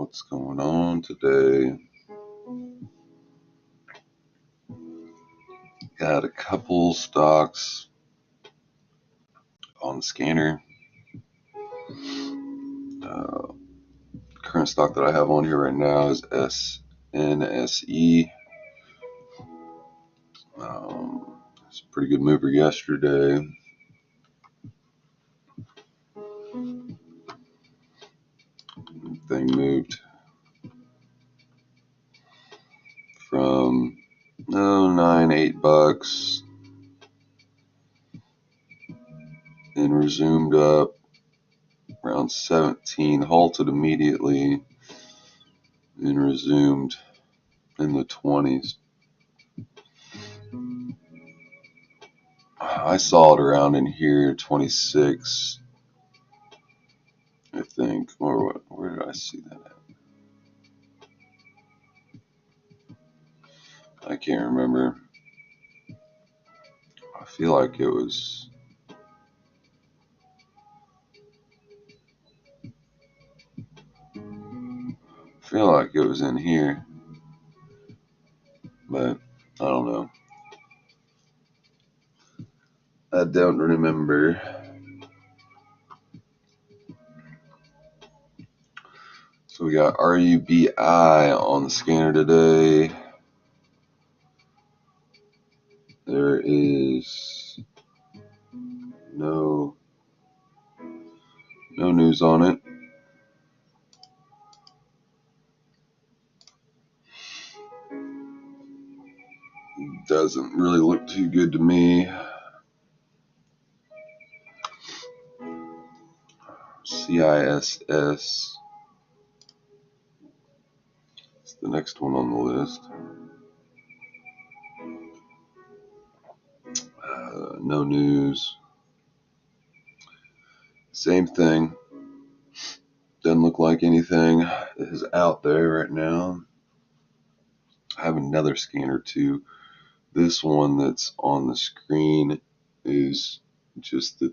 What's going on today? Got a couple stocks on the scanner. Current stock that I have on here right now is SNSE. It's a pretty good mover yesterday. Thing moved from $8 and resumed up around 17, halted immediately and resumed in the 20s. I saw it around in here, 26, I think. Or where did I see that at? I can't remember. I feel like it was. In here, but I don't know. I don't remember. So we got RUBI on the scanner today. There is no news on it. Doesn't really look too good to me. CISS is the next one on the list. No news. Same thing. Doesn't look like anything is out there right now. I have another scanner too. This one that's on the screen is just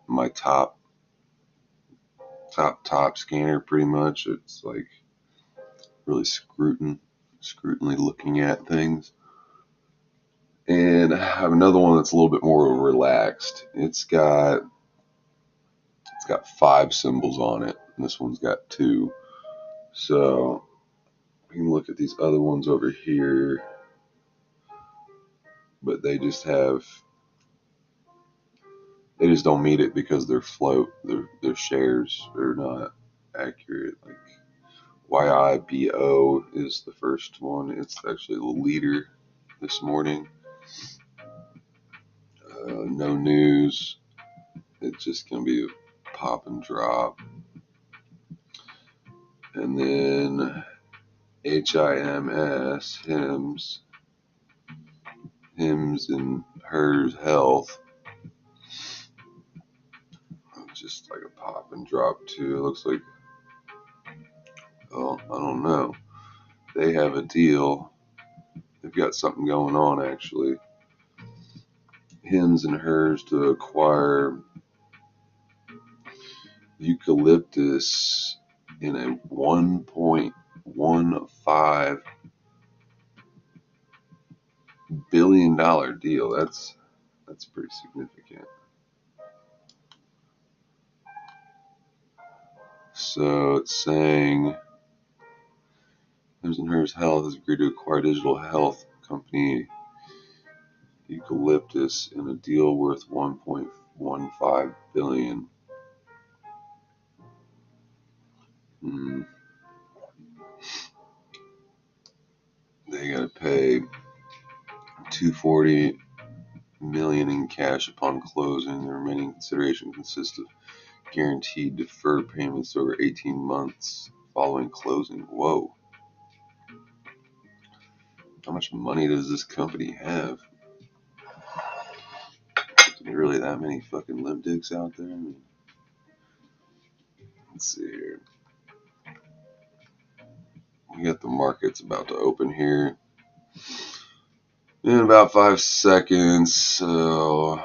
my top scanner pretty much. It's like really scrutinally looking at things. And I have another one that's a little bit more relaxed. It's got 5 symbols on it, and this one's got 2. So we can look at these other ones over here, but they just don't meet it because their float, their shares are not accurate. Like YIBO is the first one. It's actually the leader this morning. No news. It's just going to be a pop and drop. And then HIMS, Hims and Hers Health. Just like a pop and drop too. It looks like, well, I don't know. They have a deal. They've got something going on actually. Hims and Hers to acquire Eucalyptus in a $1.15 billion deal. That's pretty significant. So it's saying Hims and Hers Health has agreed to acquire digital health company Eucalyptus in a deal worth $1.15 billion. They gotta pay $240 million in cash upon closing. The remaining consideration consists of guaranteed deferred payments over 18 months following closing. Whoa. How much money does this company have? Is there really that many fucking limp dicks out there? Let's see here. We got the markets about to open here in about 5 seconds. So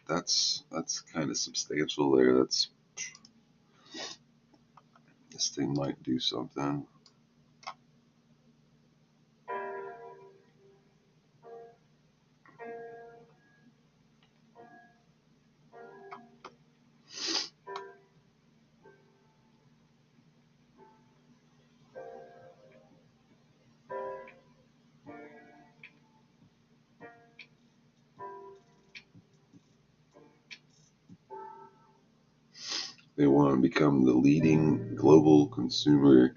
that's kind of substantial there. This thing might do something. They want to become the leading global consumer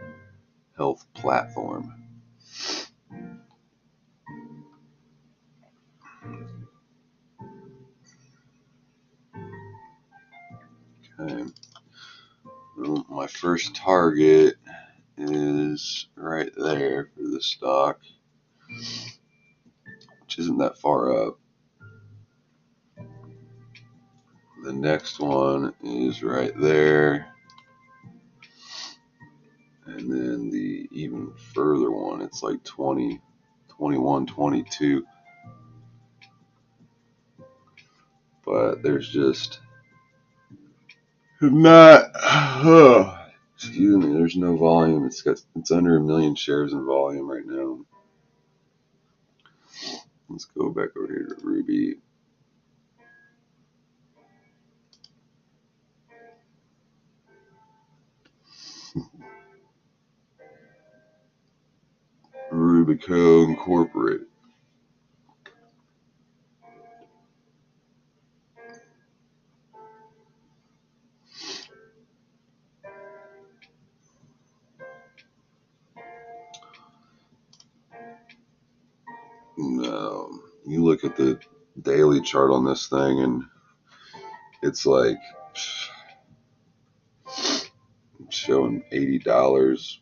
health platform. Okay. Well, my first target is right there for the stock, which isn't that far up. The next one is right there. And then the even further one, it's like 20, 21, 22. But there's just not, excuse me, there's no volume. It's under 1 million shares in volume right now. Let's go back over here to Ruby. Rubico Incorporated. Now, you look at the daily chart on this thing, and it's like showing $80.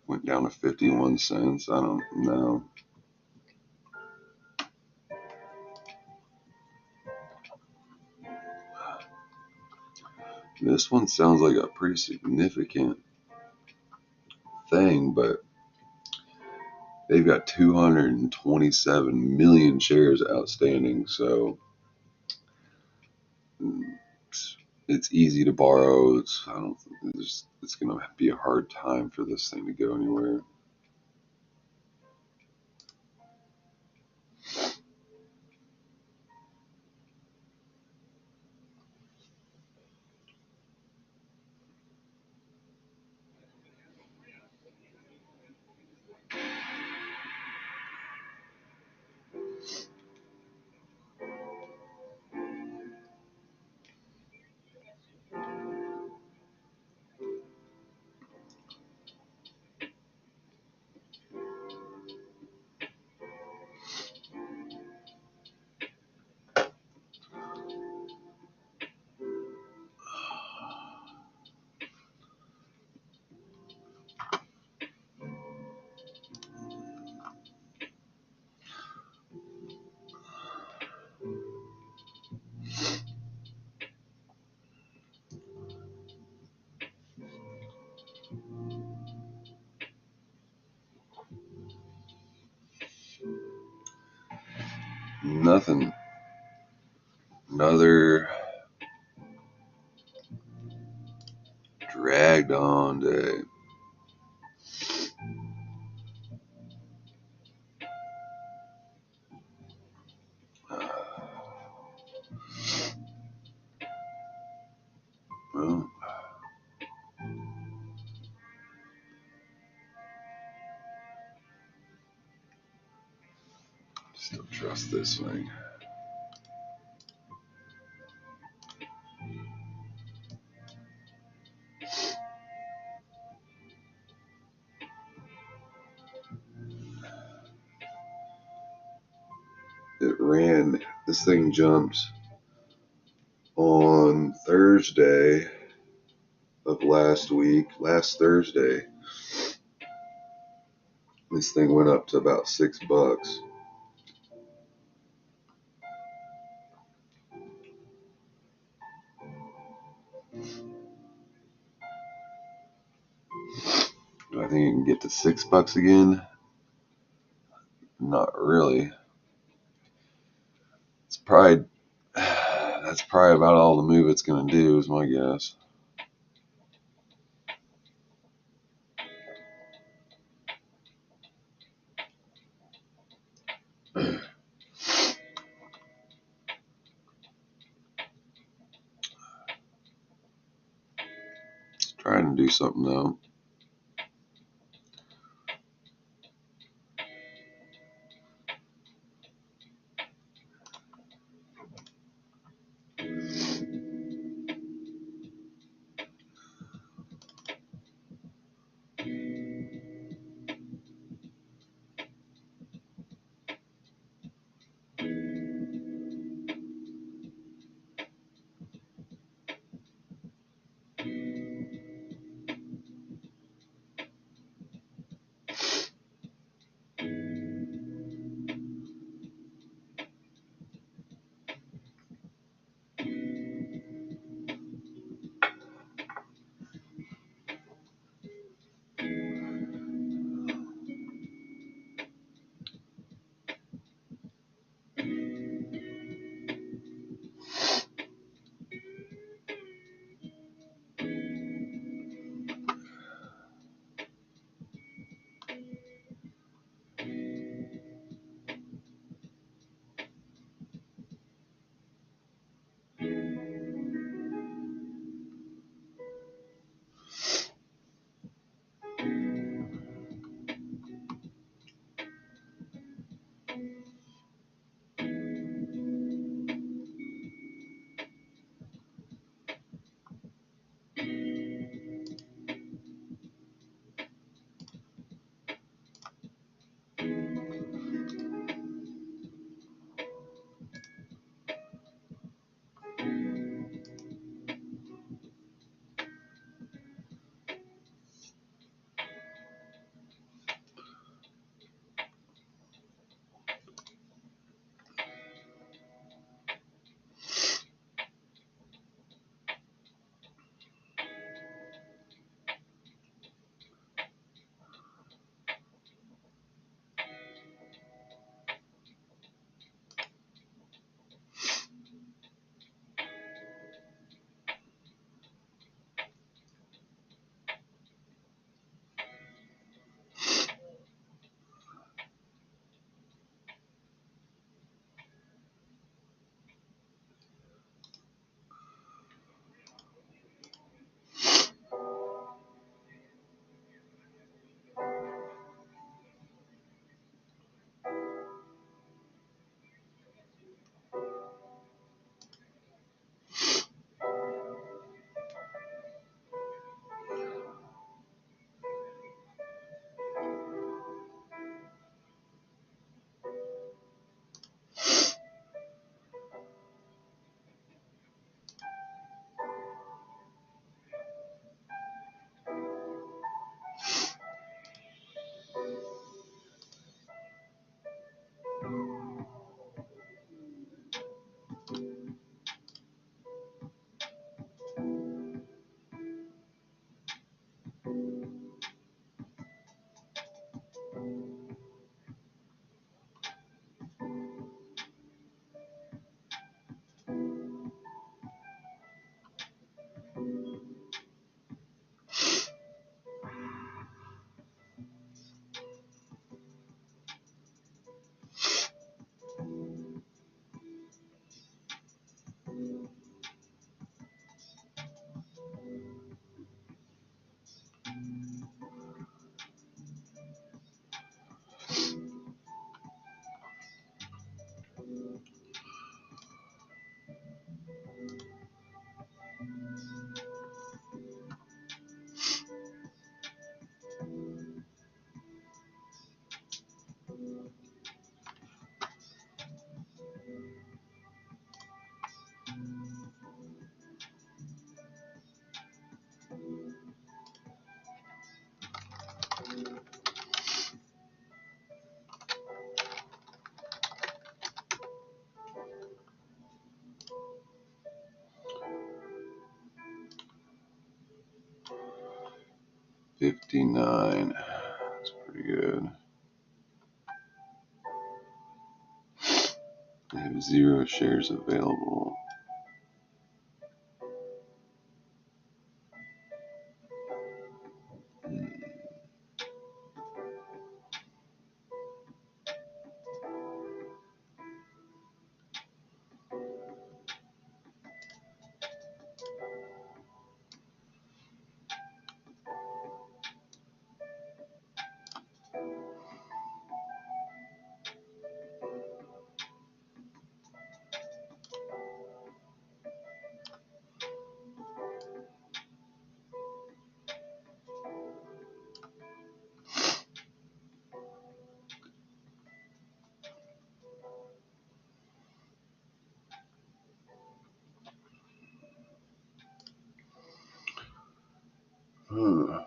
Went down to 51 cents. I don't know. This one sounds like a pretty significant thing, but they've got 227 million shares outstanding, so it's easy to borrow. It's going to be a hard time for this thing to go anywhere. Nothing. Another dragged on day. Well, still trust this thing. It ran, this thing jumped on Thursday of last Thursday. This thing went up to about $6. Do I think it can get to $6 again? Not really. That's probably about all the move it's going to do, is my guess. to do something though. $59. That's pretty good. I have 0 shares available. All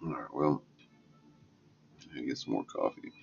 right, well, I get some more coffee.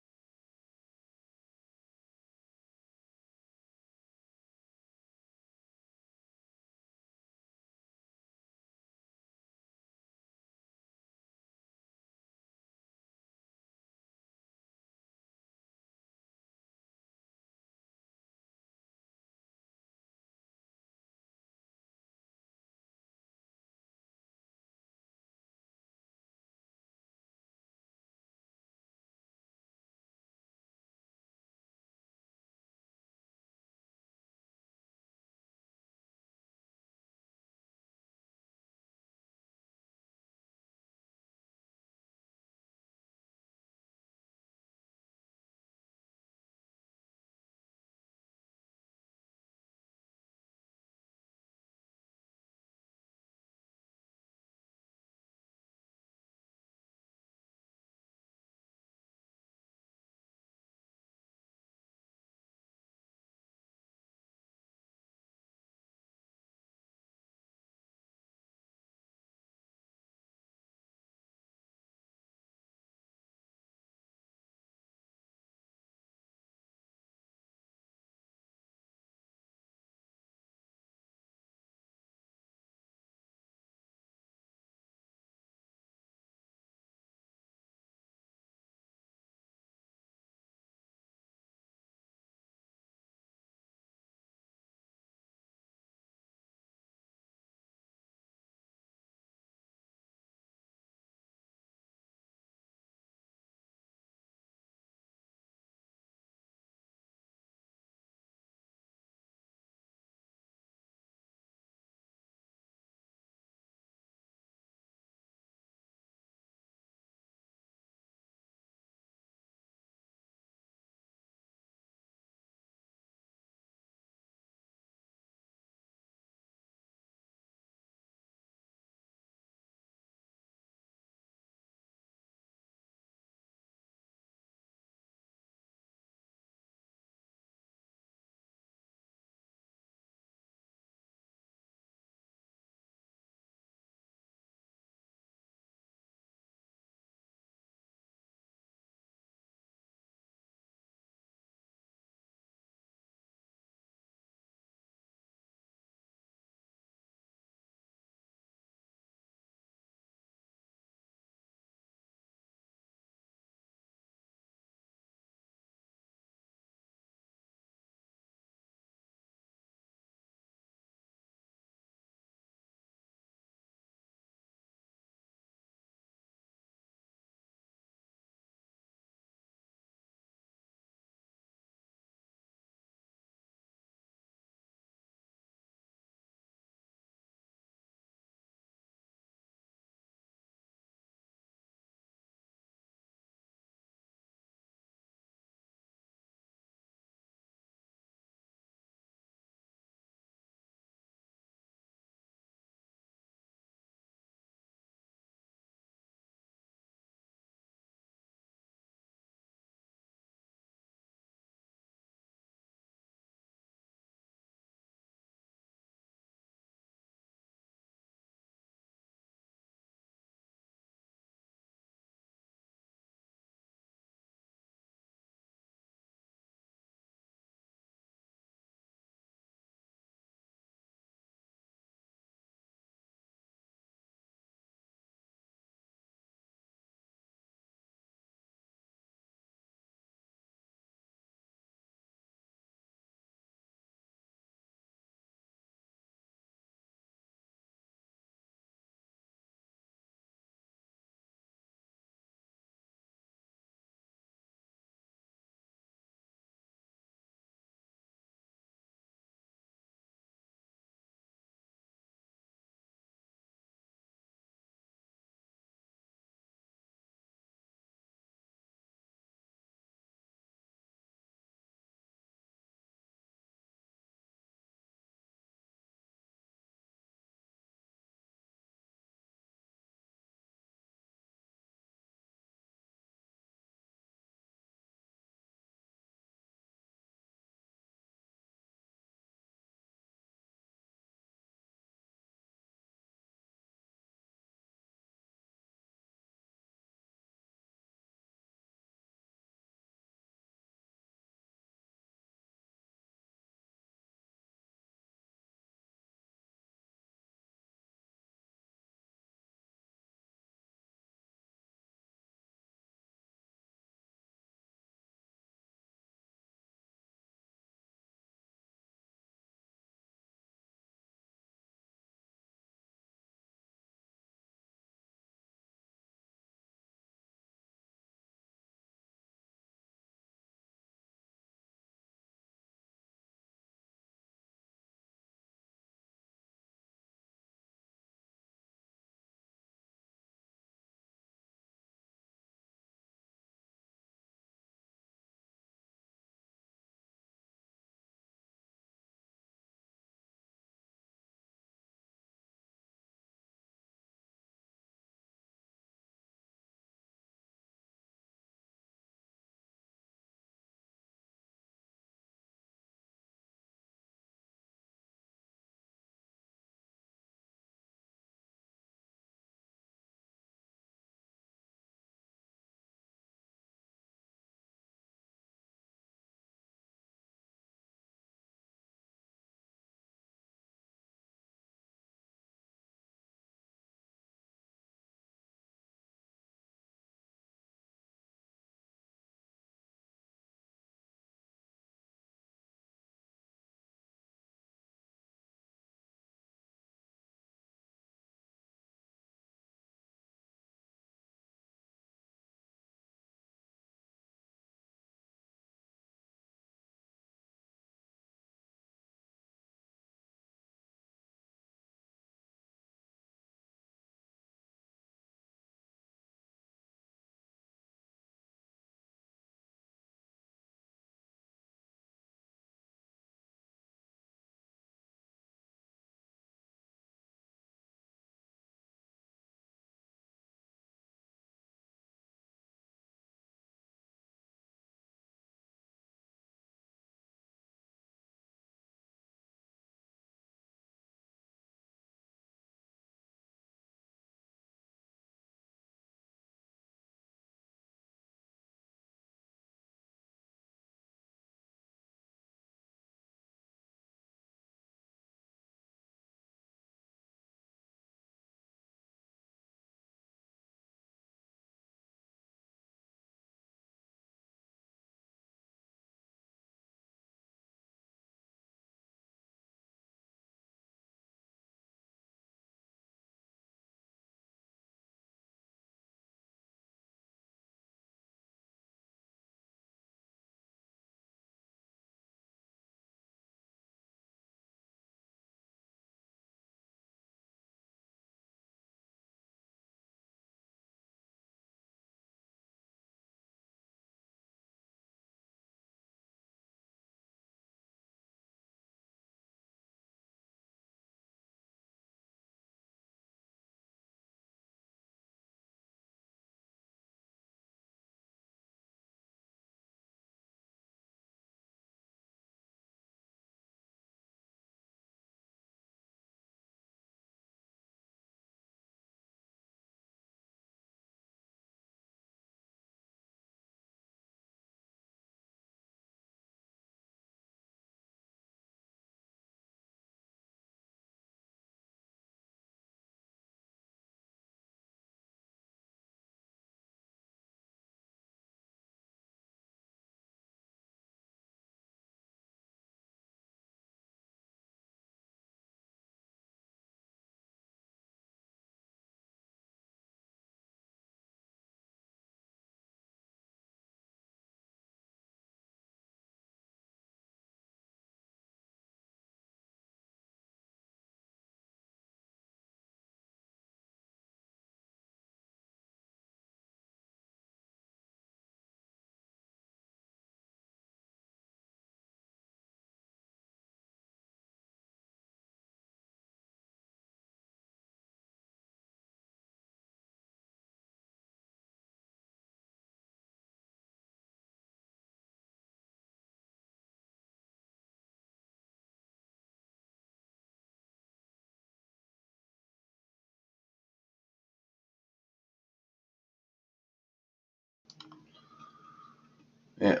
Man.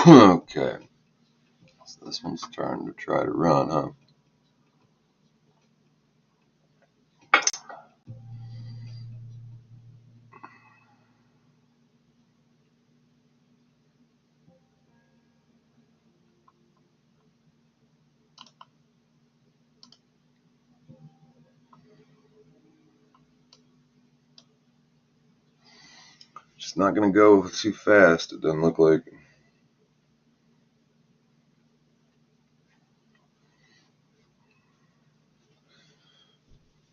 Okay. So this one's starting to try to run, huh? Just not going to go too fast, it doesn't look like.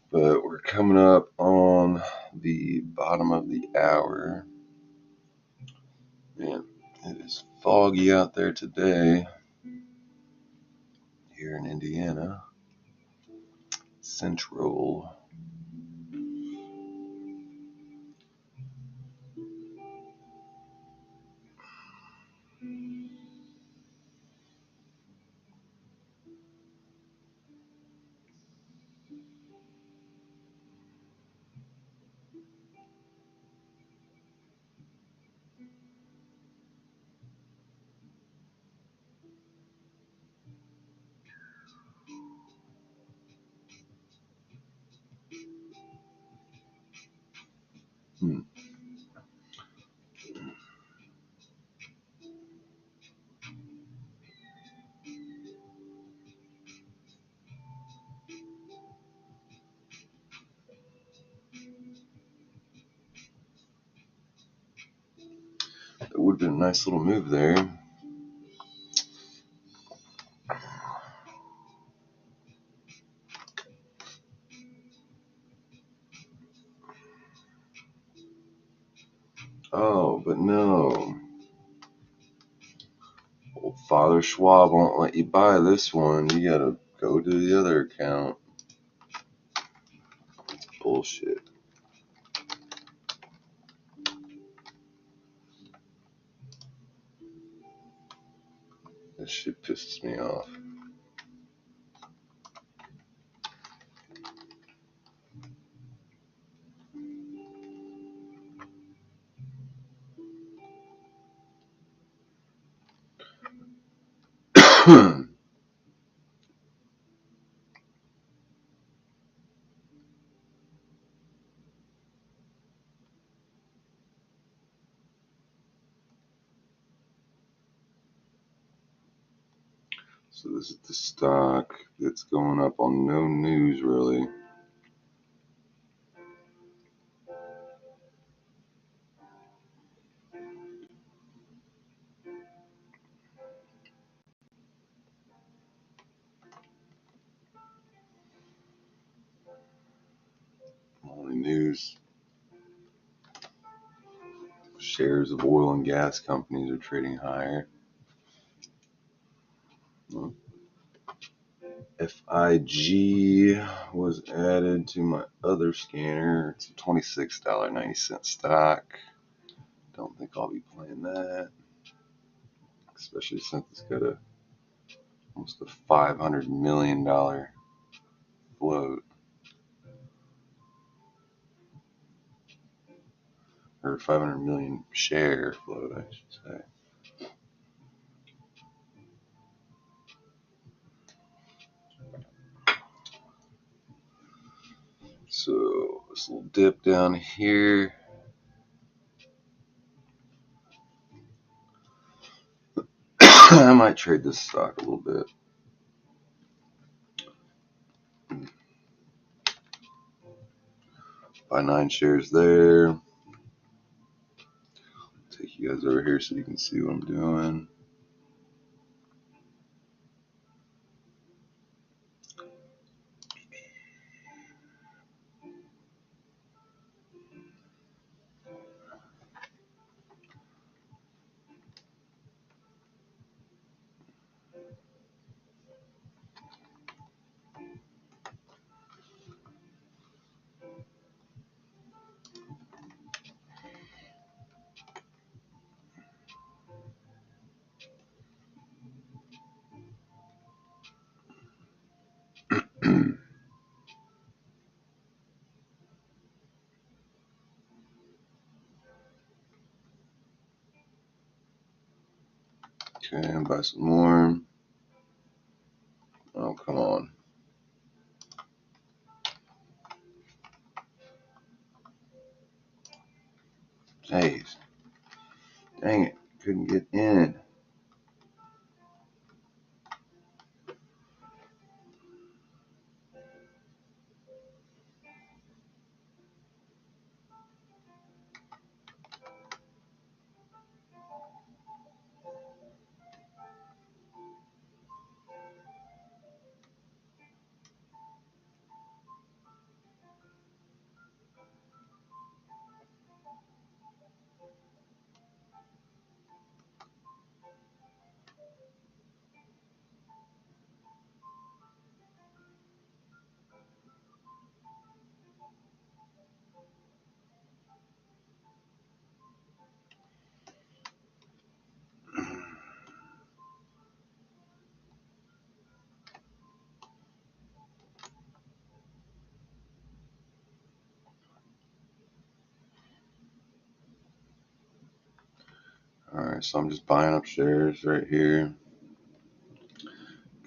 But we're coming up on the bottom of the hour. Man, it is foggy out there today here in Indiana Central. Hmm. That would have been a nice little move there. Oh, but no. Old Father Schwab won't let you buy this one. You gotta go to the other account. It's bullshit. This shit pisses me off. So this is the stock that's going up on no news, really. Only news. Shares of oil and gas companies are trading higher. FIG was added to my other scanner. It's a $26.90 stock. Don't think I'll be playing that, especially since it's got almost a $500 million float, or 500 million share float, I should say. So this little dip down here. I might trade this stock a little bit. Buy 9 shares there. Take you guys over here so you can see what I'm doing. Buy some more. Oh, come on. Jeez. Dang it. Couldn't get in. Alright, so I'm just buying up shares right here.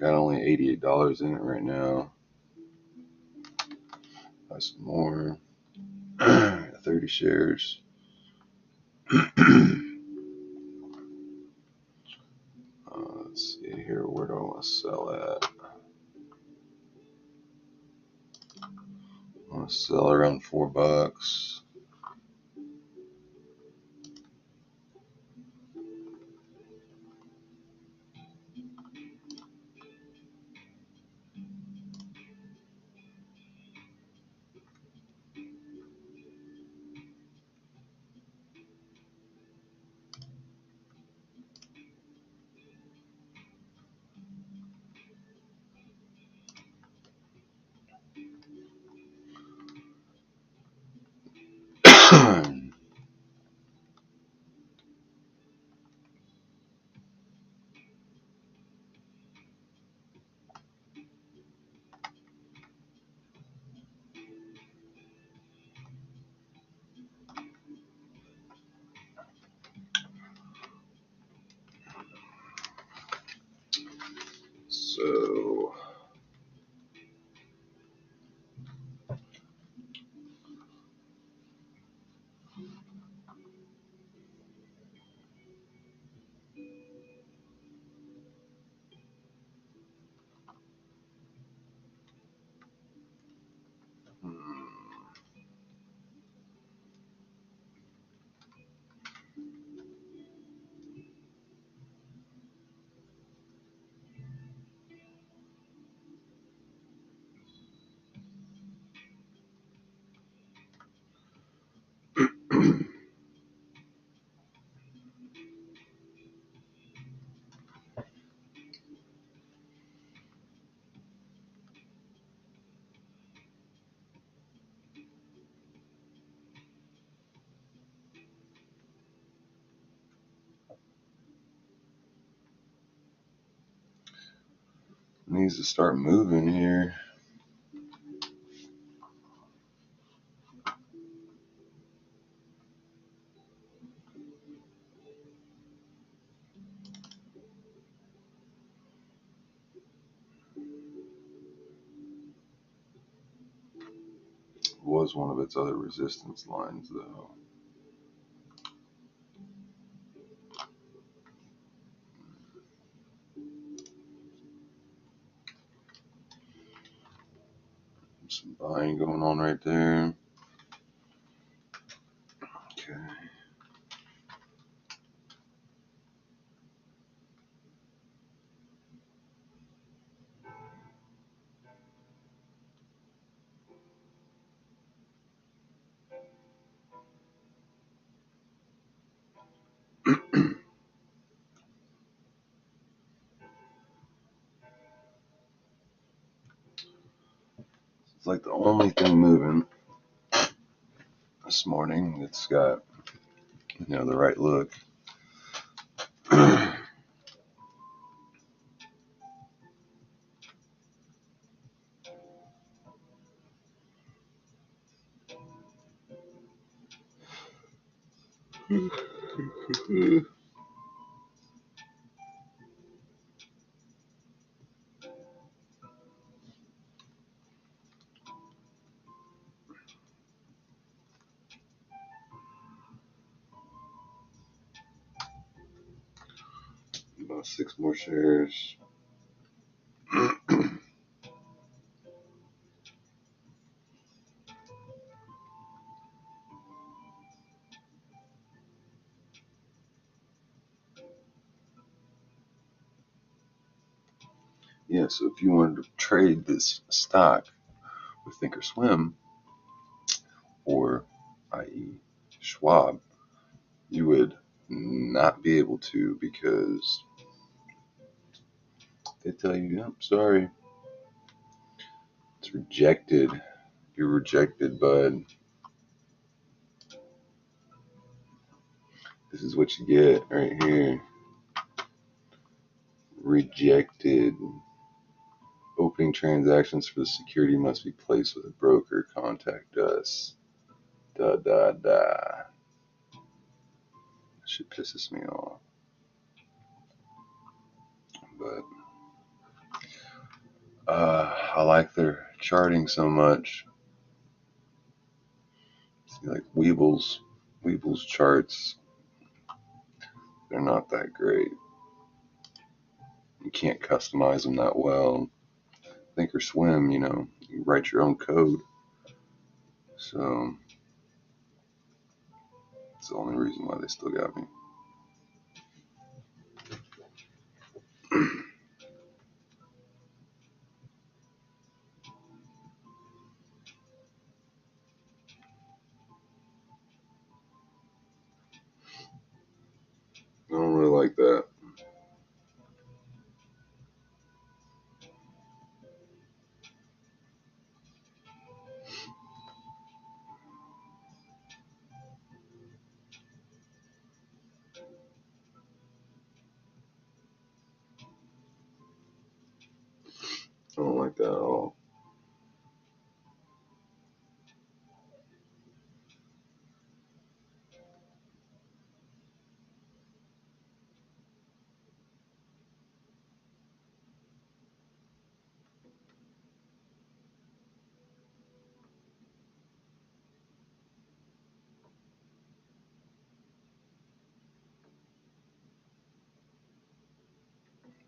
Got only $88 in it right now. Buy some more. 30 shares. Let's see here. Where do I want to sell at? I want to sell around $4. So needs to start moving here. Was one of its other resistance lines though. Some buying going on right there. Okay. It's like the only thing moving this morning that's got, the right look. 6 more shares. Yeah, so if you wanted to trade this stock with Thinkorswim, or i.e. Schwab, you would not be able to, because they tell you, yep, sorry, it's rejected. You're rejected, bud. This is what you get right here. Rejected. Opening transactions for the security must be placed with a broker. Contact us. Da da da. Shit pisses me off. But I like their charting so much. See, like Weeble's charts, they're not that great. You can't customize them that well. Thinkorswim, you write your own code. So it's the only reason why they still got me. I don't really like that. I don't like that at all.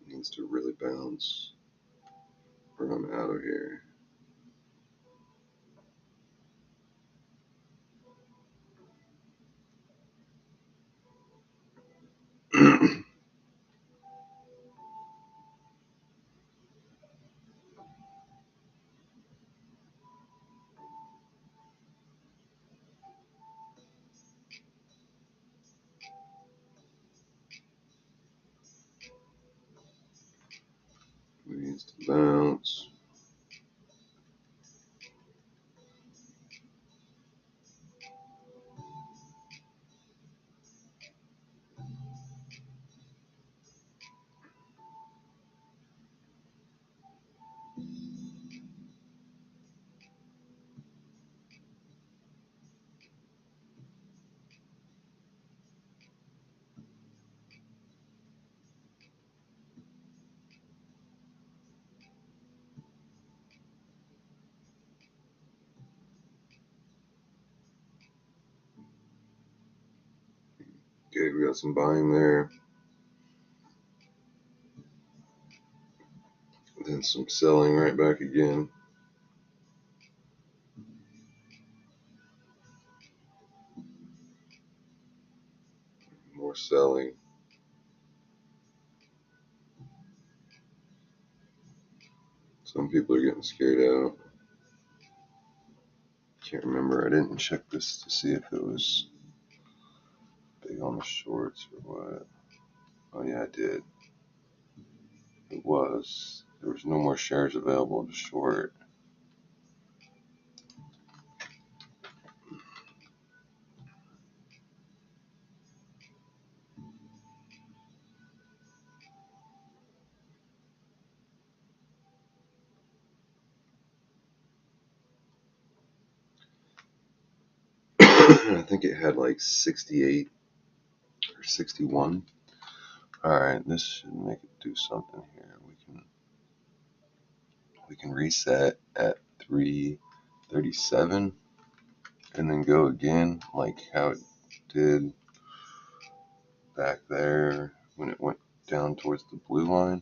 It needs to really bounce, or I'm out of here. It needs to bounce. Okay, we got some buying there. Then some selling right back again. More selling. Some people are getting scared out. Can't remember. I didn't check this to see if it was big on the shorts or what. Oh yeah, I did. It was. There was no more shares available to short. I think it had like 68 or 61. Alright, this should make it do something here. We can reset at 337 and then go again like how it did back there when it went down towards the blue line.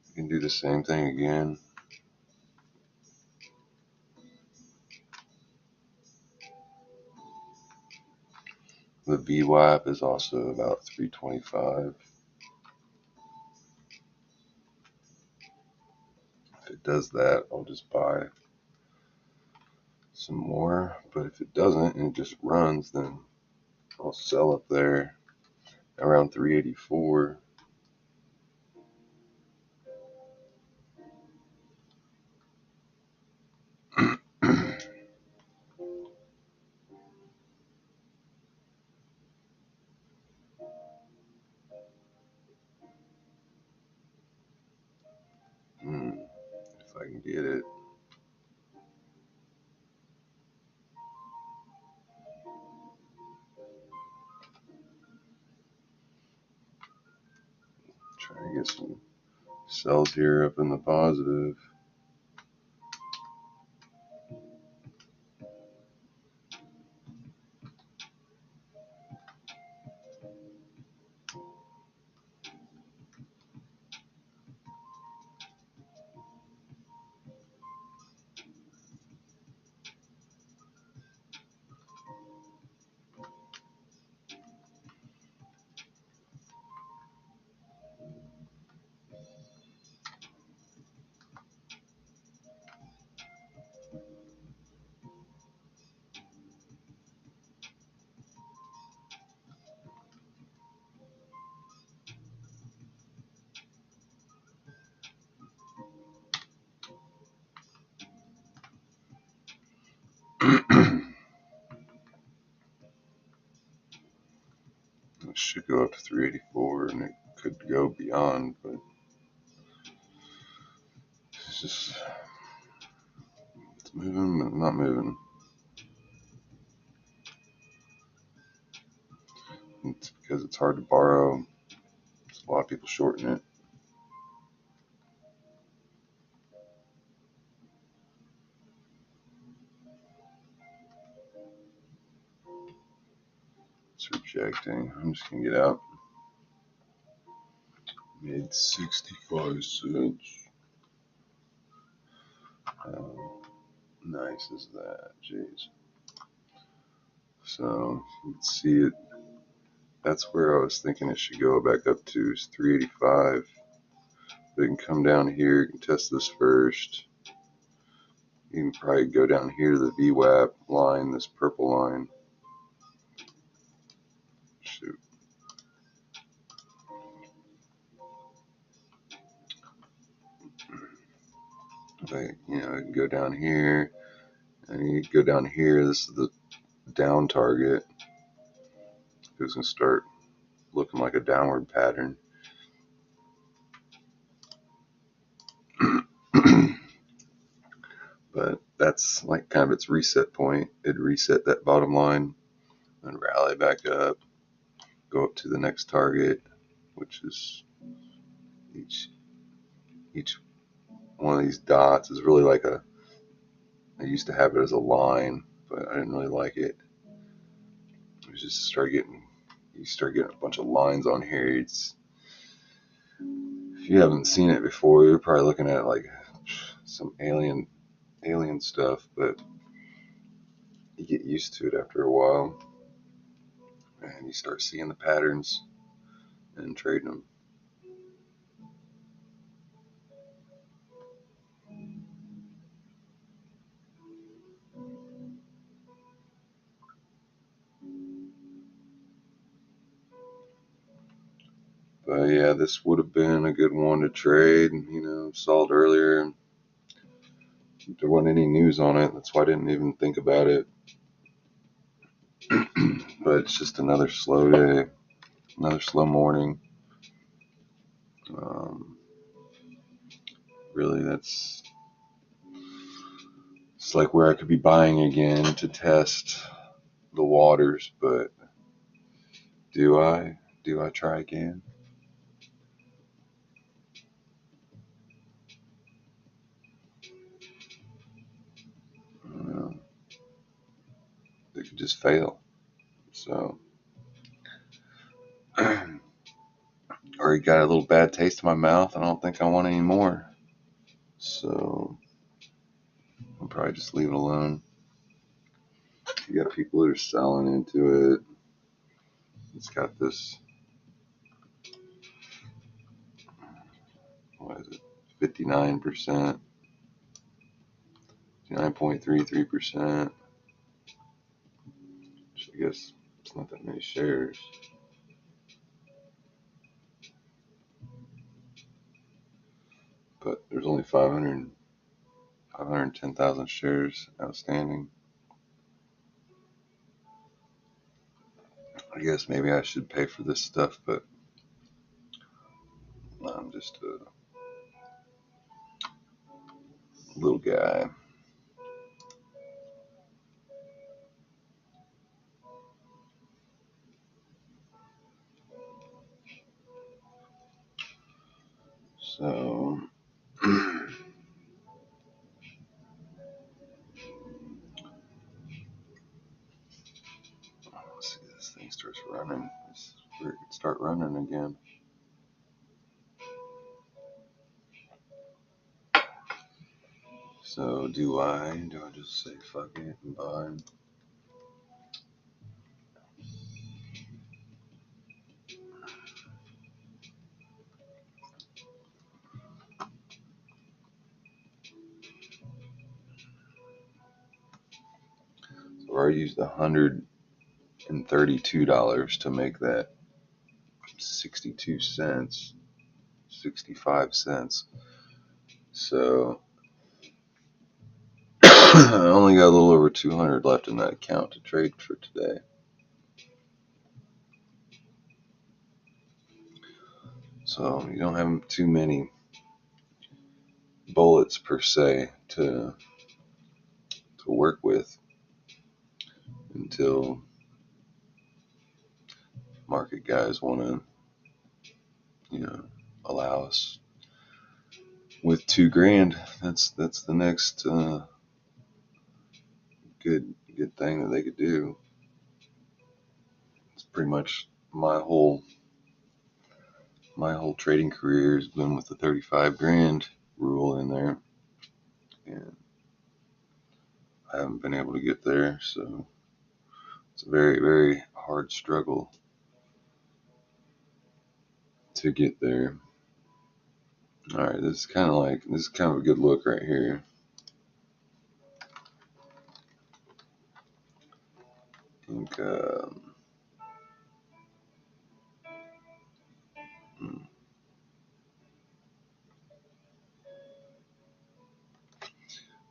You can do the same thing again. The VWAP is also about 325. If it does that, I'll just buy some more. But if it doesn't and it just runs, then I'll sell up there around 384. If I can get it. Try to get some sells here up in the positive. It should go up to 384 and it could go beyond, but it's just, it's moving but not moving. It's because it's hard to borrow. There's a lot of people shorting it. It's rejecting. I'm just gonna get out. Made 65 cents. How nice is that? Jeez. So you can see it. That's where I was thinking it should go back up to is 385. But it can come down here. You can test this first. You can probably go down here to the VWAP line, this purple line. Shoot. But, you know, you can go down here, and you go down here. This is the down target. It's going to start looking like a downward pattern. But that's like kind of its reset point. It'd reset that bottom line and rally back up, go up to the next target, which is each one of these dots is really like a, I used to have it as a line, but I didn't really like it. It was just you start getting a bunch of lines on here. It's, if you haven't seen it before, you're probably looking at like some alien stuff, but you get used to it after a while, and you start seeing the patterns and trading them. But yeah, this would have been a good one to trade. You know, saw it earlier. There wasn't any news on it. That's why I didn't even think about it. But it's just another slow day, another slow morning. Really, it's like where I could be buying again to test the waters. But do I? Do I try again? I don't know. It could just fail. So already got a little bad taste in my mouth. I don't think I want any more. So I'll probably just leave it alone. You got people that are selling into it. It's got this, what is it, 59%, 59.33%. Which I guess it's not that many shares. But there's only 510,000 shares outstanding. I guess maybe I should pay for this stuff, but I'm just a little guy. So let's see, this thing starts running. This is where it could start running again. So do I just say fuck it and buy? So I already used $132 to make that 62 cents, 65 cents. So I only got a little over 200 left in that account to trade for today. So you don't have too many bullets per se to work with until market guys want to, allow us with $2,000. That's the next good thing that they could do. It's pretty much my whole trading career has been with the 35 grand rule in there, and I haven't been able to get there. So it's a very, very hard struggle to get there. All right, this is kind of a good look right here. I think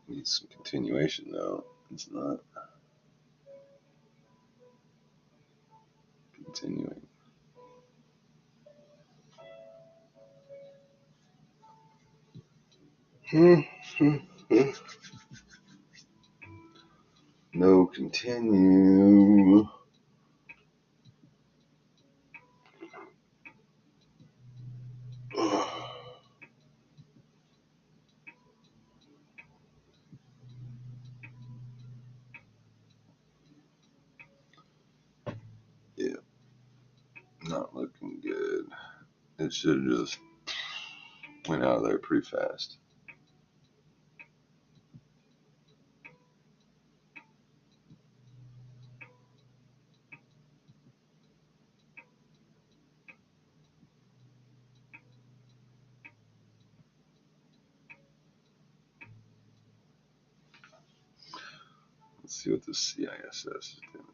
needs some continuation though. It's not continuing. No continue. Yeah, not looking good. It should have just went out of there pretty fast. Let's see what the CISS is doing.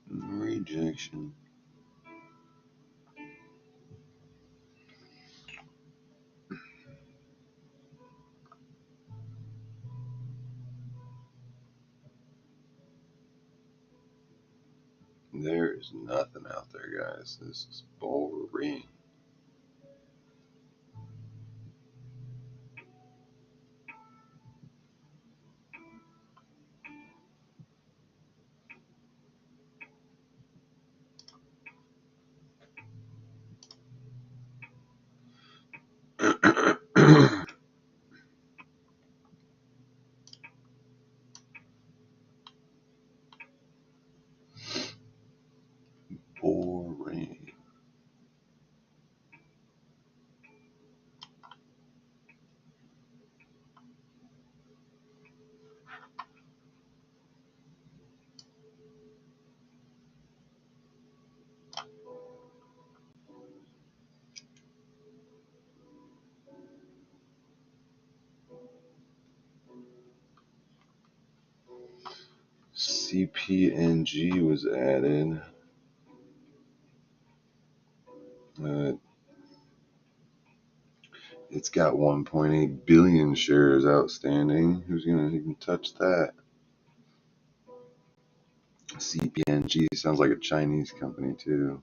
Rejection. There is nothing out there, guys. This is boring. Boring. CPNG was added. It's got 1.8 billion shares outstanding. Who's gonna even touch that? CPNG sounds like a Chinese company too.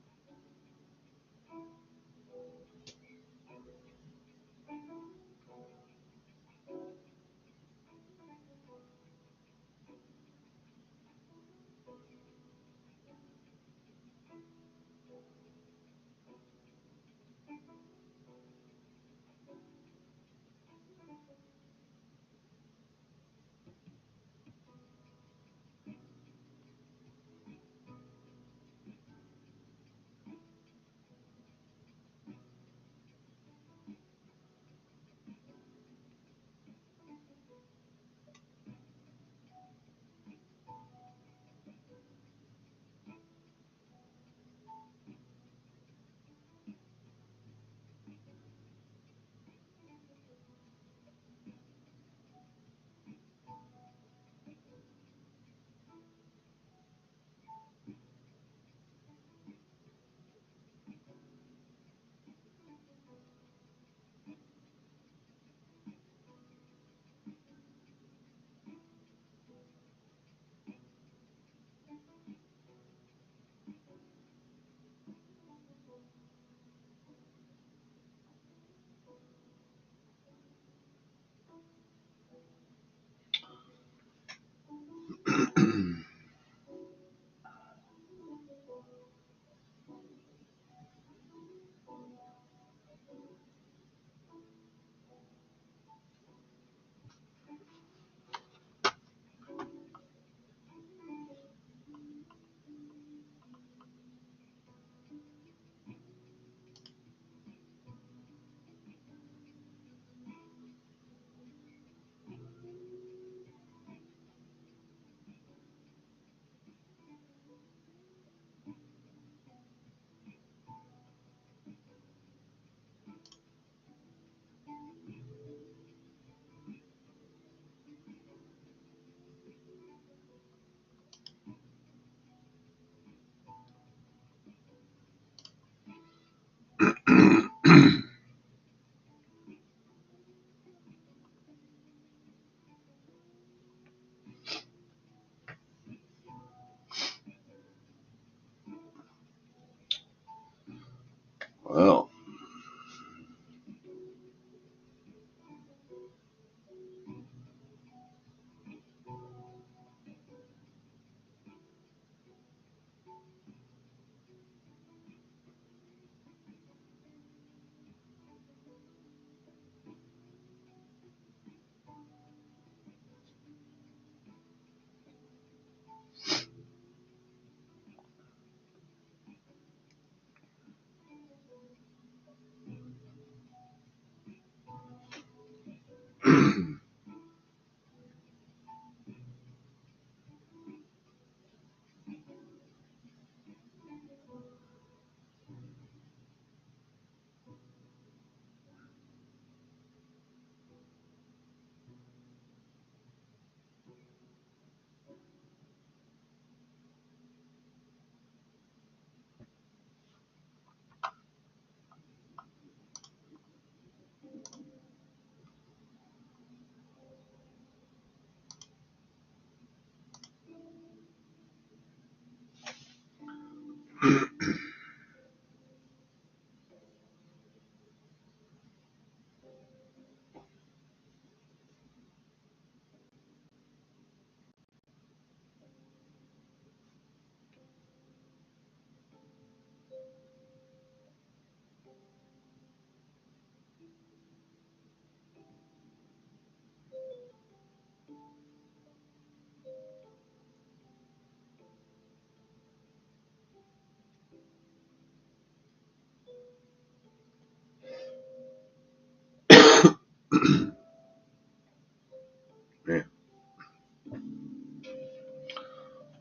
Man,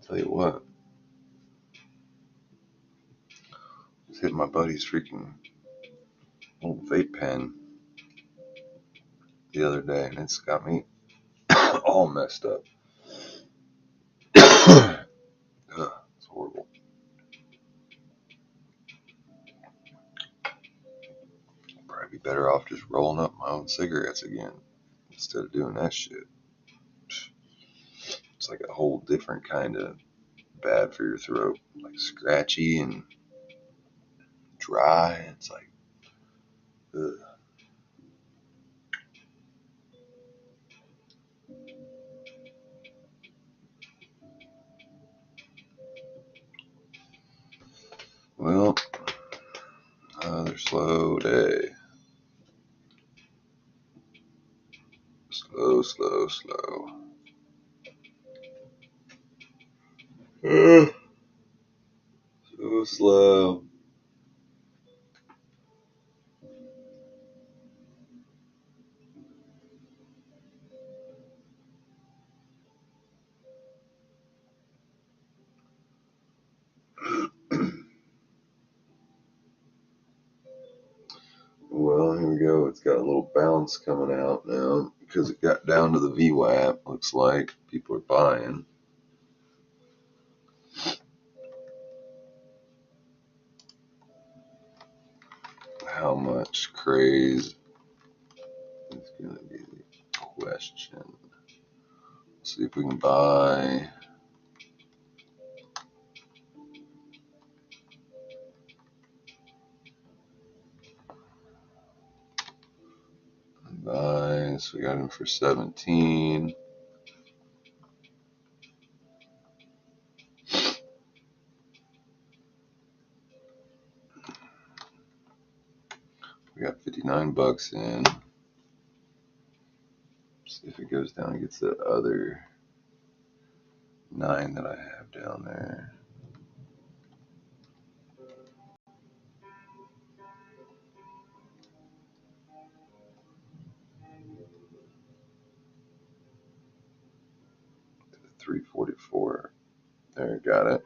tell you what, I was hitting my buddy's freaking old vape pen the other day, and it's got me all messed up. Ugh, it's horrible. Probably be better off just rolling up my own cigarettes again instead of doing that shit. It's like a whole different kind of bad for your throat, like scratchy and dry. It's like, ugh. Well, another slow day. Slow, slow, slow. So slow. Well, here we go. It's got a little bounce coming out now because it got down to the VWAP. Looks like people are buying. How much craze is going to be the question. Let's see if we can buy. So we got him for 17. We got 59 bucks in. See if it goes down and gets the other 9 that I have down there. $3.44. There, got it.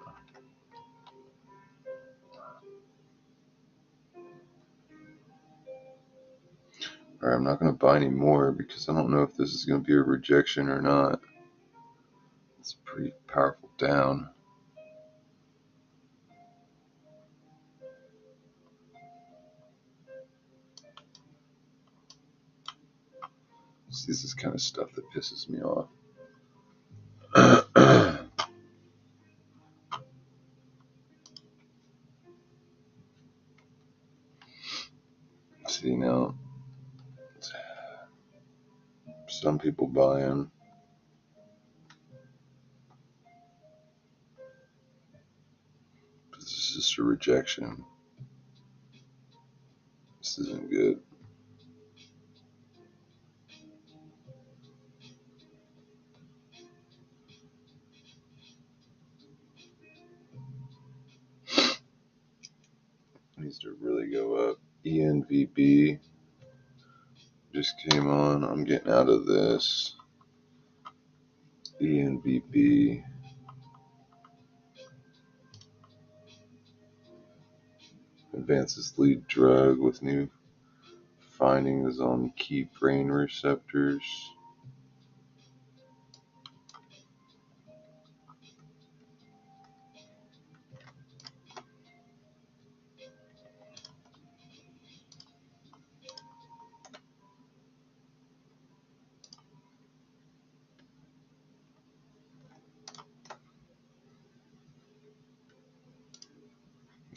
Alright, I'm not going to buy any more because I don't know if this is going to be a rejection or not. It's a pretty powerful down. See, this is kind of stuff that pisses me off. See, now, some people buying. This is just a rejection. This isn't good. Needs to really go up. ENVB just came on. I'm getting out of this. ENVB. Advances lead drug with new findings on key brain receptors.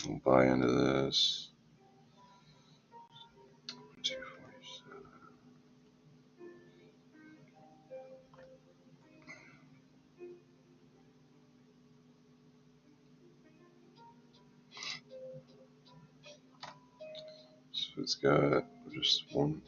I'll buy into this. 247. So it's got just one.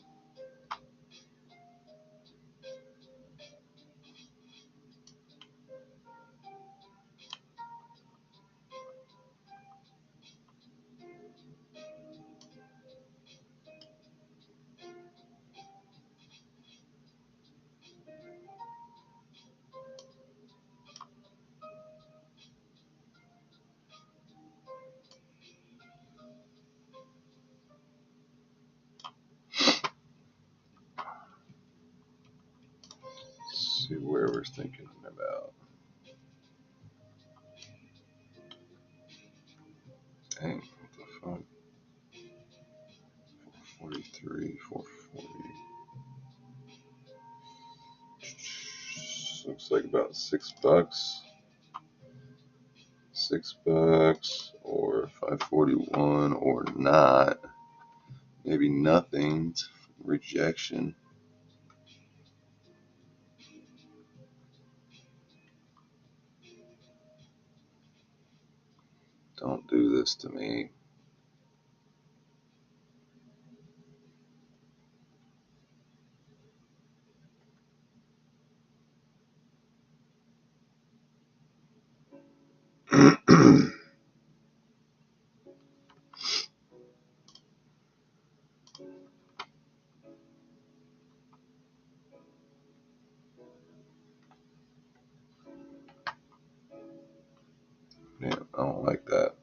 worth thinking about. Dang, what the fuck? 443, 440. Looks like about $6. $6 or 541 or not. Maybe nothing. Rejection. Don't do this to me. Yeah, I don't like that.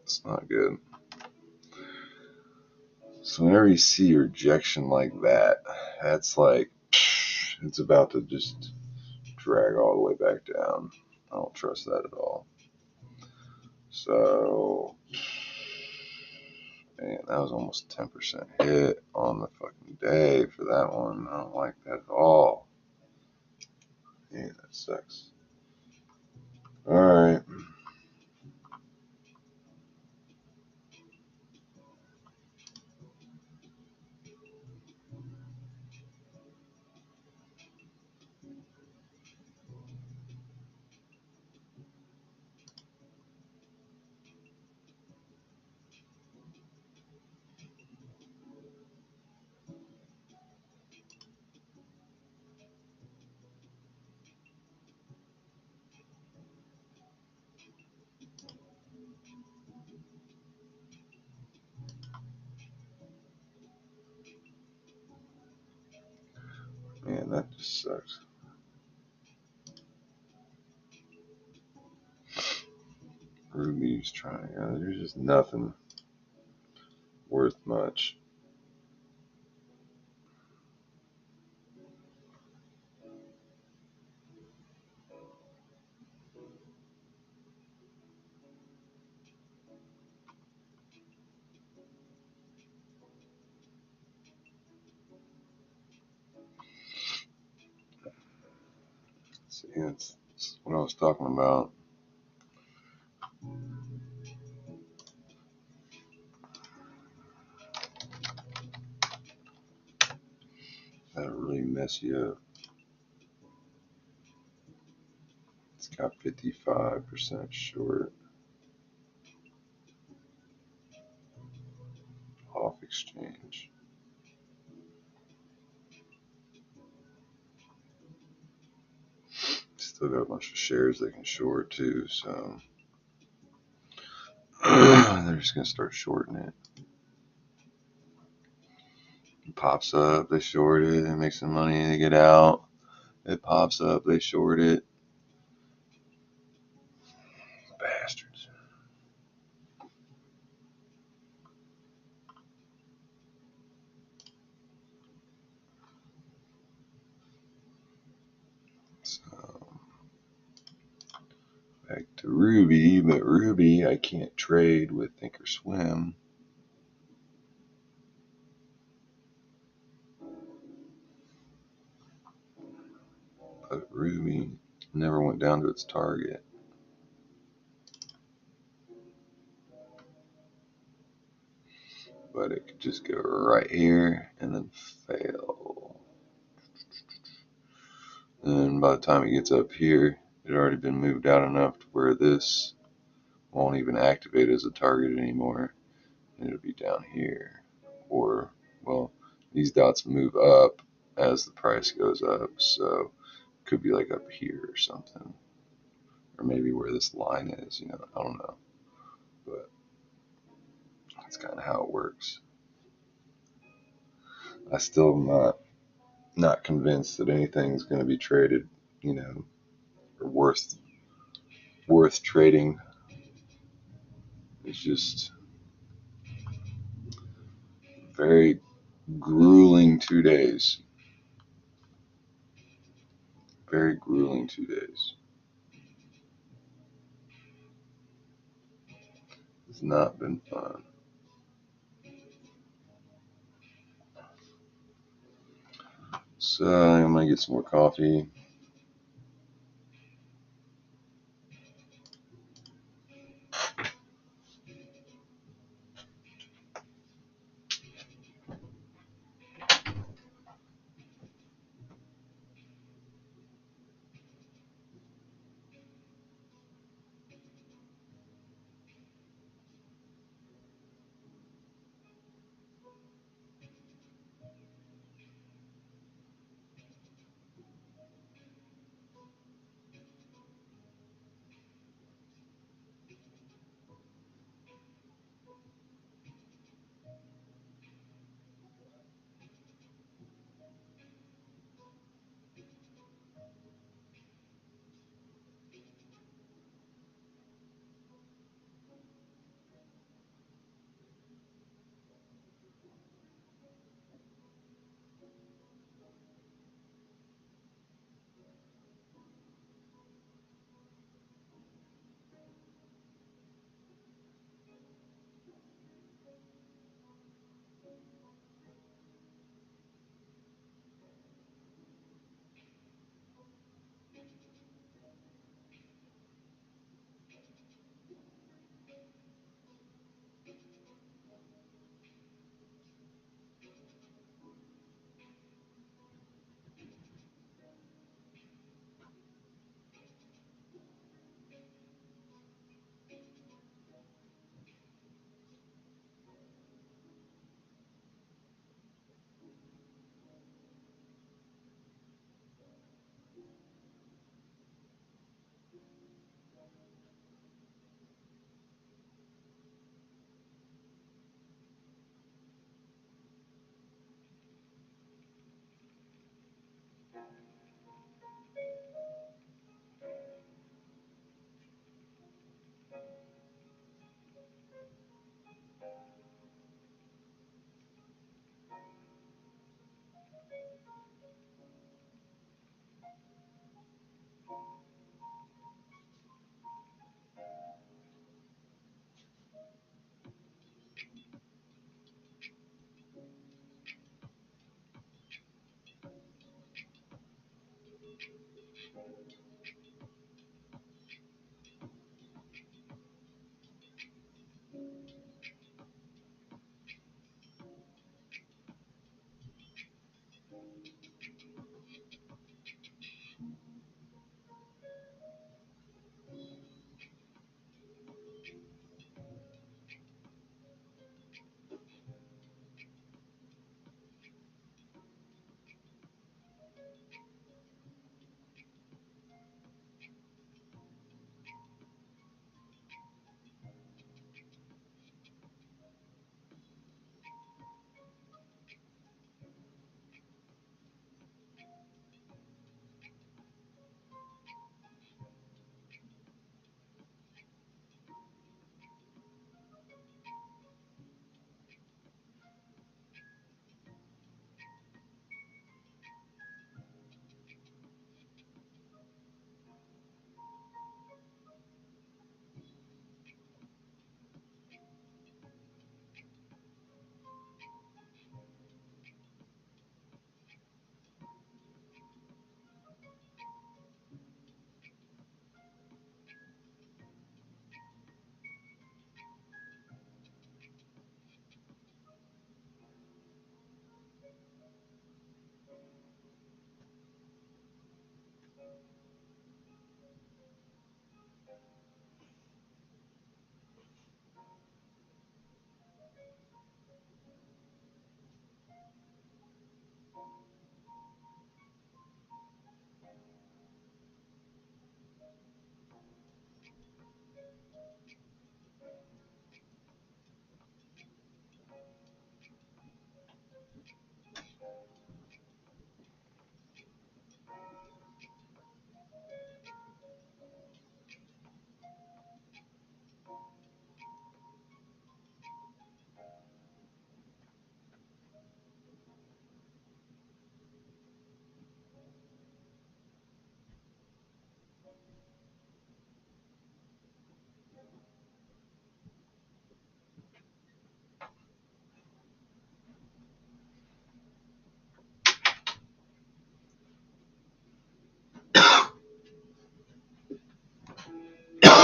It's not good. So whenever you see a rejection like that, that's like, it's about to just drag all the way back down. I don't trust that at all. So, man, that was almost 10% hit on the fucking day for that one. I don't like that at all. Yeah, that sucks. Alright. Man, that just sucks. Ruby's trying. There's just nothing worth much. See, it's what I was talking about. That'll really mess you up. It's got 55% short. Off exchange. Still got a bunch of shares they can short too, so they're just gonna start shorting it. It pops up, they short it, they make some money, they get out. It pops up, they short it. Bastards. So back to Ruby, but Ruby I can't trade with Thinkorswim. But Ruby never went down to its target. But it could just go right here and then fail. And by the time it gets up here, it had already been moved out enough to where this won't even activate as a target anymore. It'll be down here. Or, well, these dots move up as the price goes up, so it could be like up here or something. Or maybe where this line is, I don't know. But that's kind of how it works. I still am not convinced that anything's going to be traded, are worth trading. It's just very grueling 2 days. Very grueling 2 days. It's not been fun. So I'm gonna get some more coffee.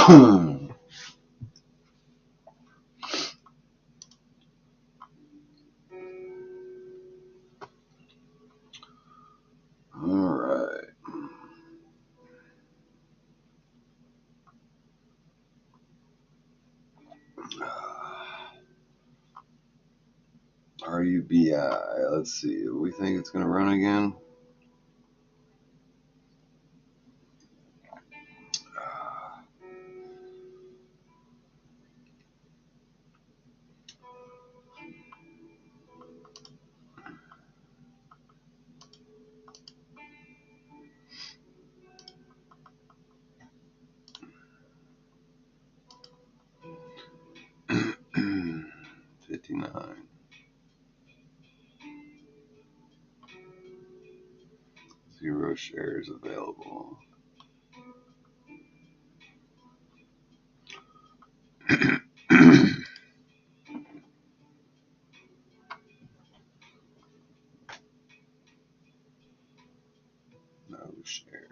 Alright. RUBI. Let's see. We think it's going to run again. $59. 0 shares available. No shares.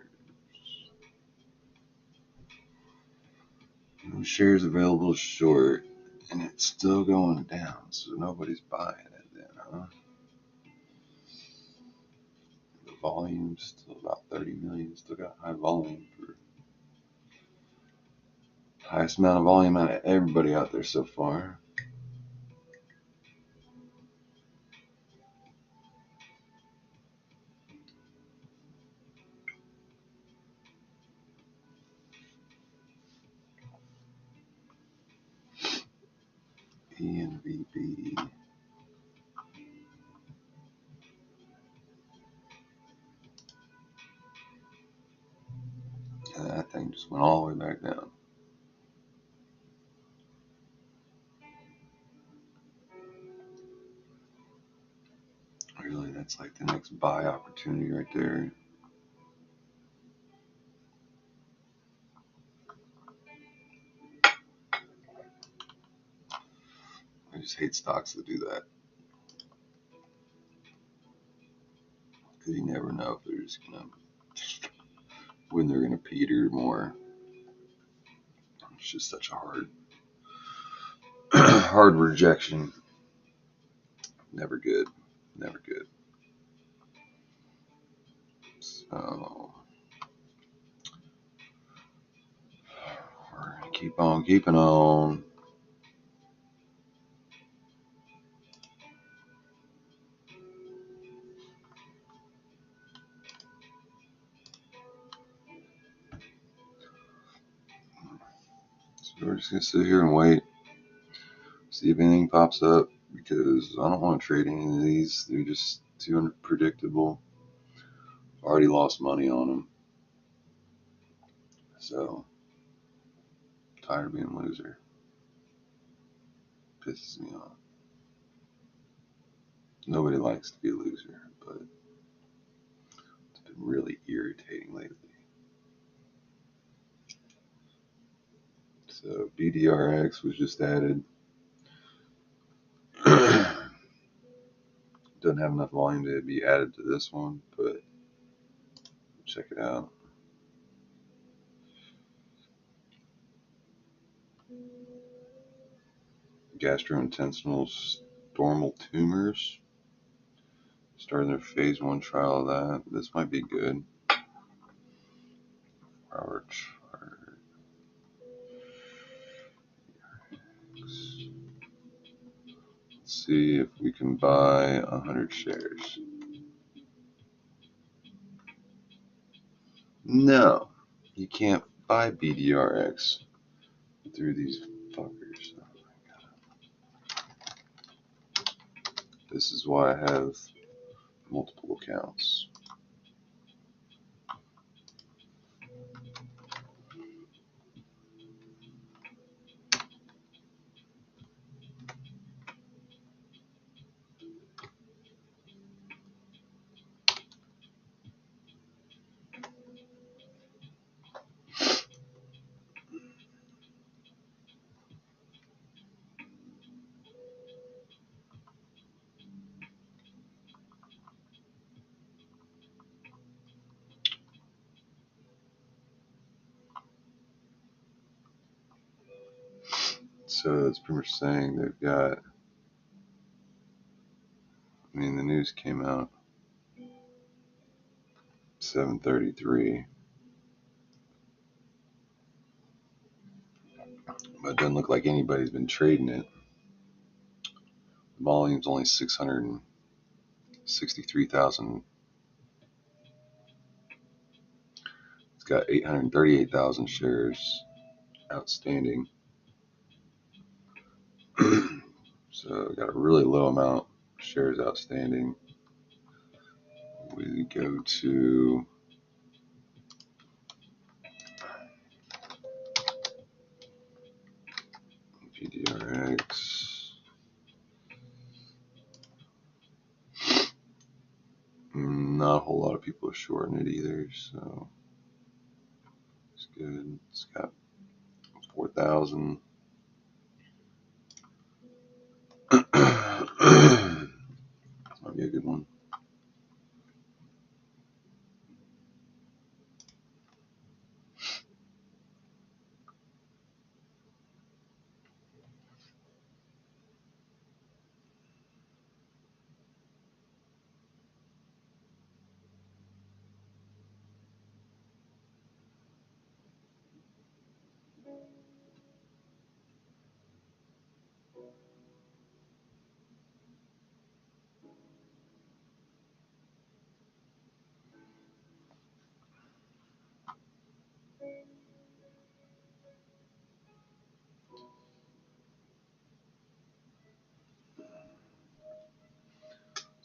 No shares available short. And it's still going down, so nobody's buying it then, huh? The volume's still about 30 million. Still got high volume for highest amount of volume out of everybody out there so far. ENVB. And that thing just went all the way back down. Really, that's like the next buy opportunity right there. I just hate stocks that do that. Because you never know if they're just when they're gonna peter more. It's just such a hard rejection. Never good. Never good. So we're gonna keep on keeping on. So we're just gonna sit here and wait. See if anything pops up, because I don't want to trade any of these. They're just too unpredictable. Already lost money on them. So tired of being a loser. Pisses me off. Nobody likes to be a loser, but it's been really irritating lately. So BDRX was just added. Doesn't have enough volume to be added to this one, but check it out. Gastrointestinal stromal tumors. Starting their phase 1 trial of that. This might be good. Our chart. Let's see if we can buy 100 shares. No, you can't buy BDRX through these fuckers. Oh my God. This is why I have multiple accounts. So it's pretty much saying they've got, I mean, the news came out 7:33, but it doesn't look like anybody's been trading it. The volume's only 663,000. It's got 838,000 shares outstanding. So we got a really low amount of shares outstanding. We go to GDRX. Not a whole lot of people are shorting it either, so it's good. It's got 4,000. Might be a good one.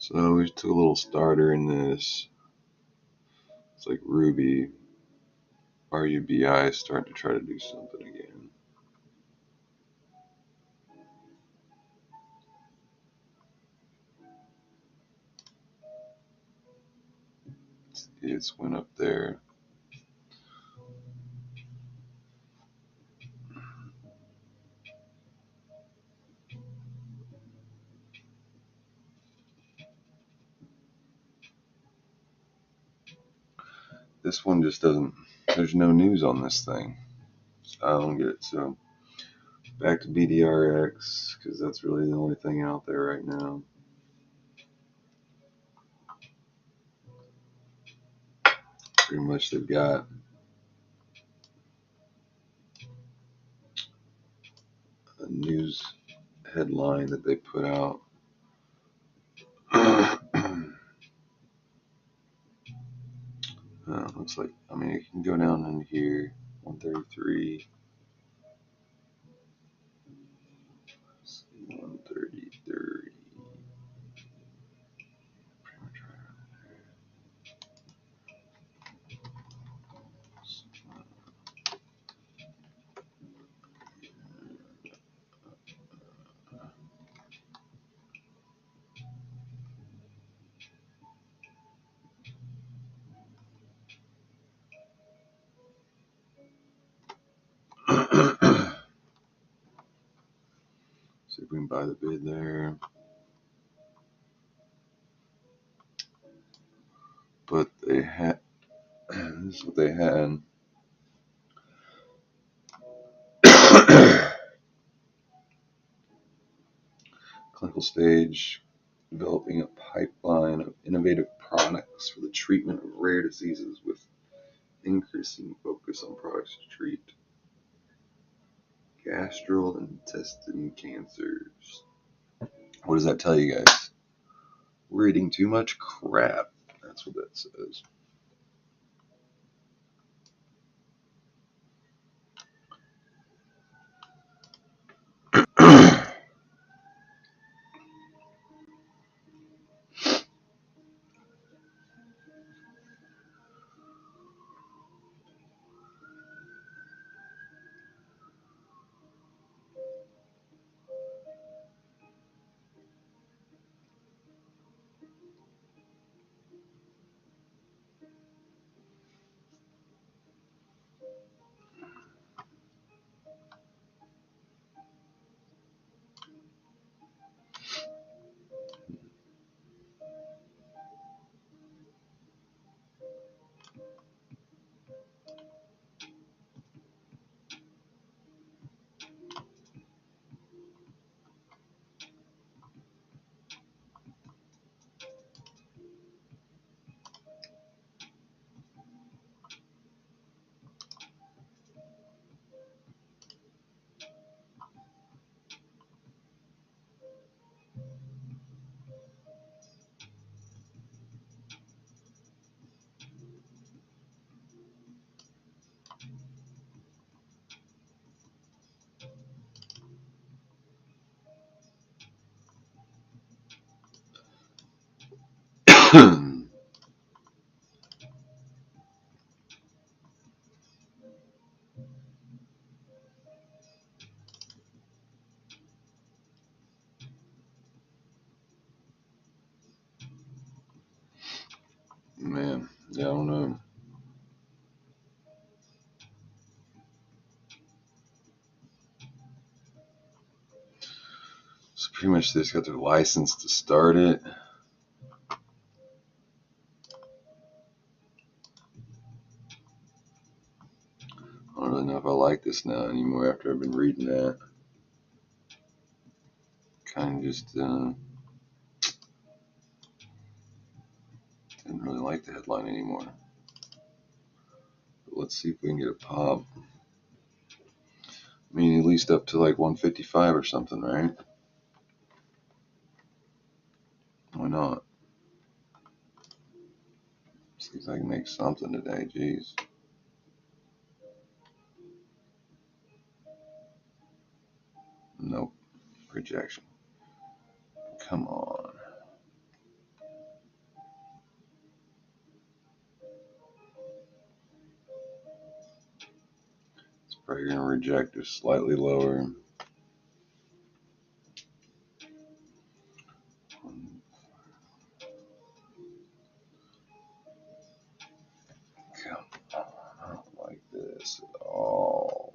So we took a little starter in this. It's like Ruby, RUBI is starting to try to do something again. It's went up there. This one just doesn't, there's no news on this thing. I don't get it. So back to BDRX, because that's really the only thing out there right now. Pretty much they've got a news headline that they put out. Looks like, I mean, it can go down in here, 133, 133. See if we can buy the bid there. But they had, this is what they had. Clinical stage, developing a pipeline of innovative products for the treatment of rare diseases with increasing focus on products to treat gastrointestinal cancers. What does that tell you guys? We're eating too much crap. That's what that says. pretty much just got their license to start it. I don't really know if I like this now anymore after I've been reading that. Kind of just didn't really like the headline anymore. But let's see if we can get a pop. I mean, at least up to like 155 or something, right? Why not? See if I can make something today, jeez. Nope. Rejection. Come on. It's probably going to reject just slightly lower. Come on. I don't like this at all.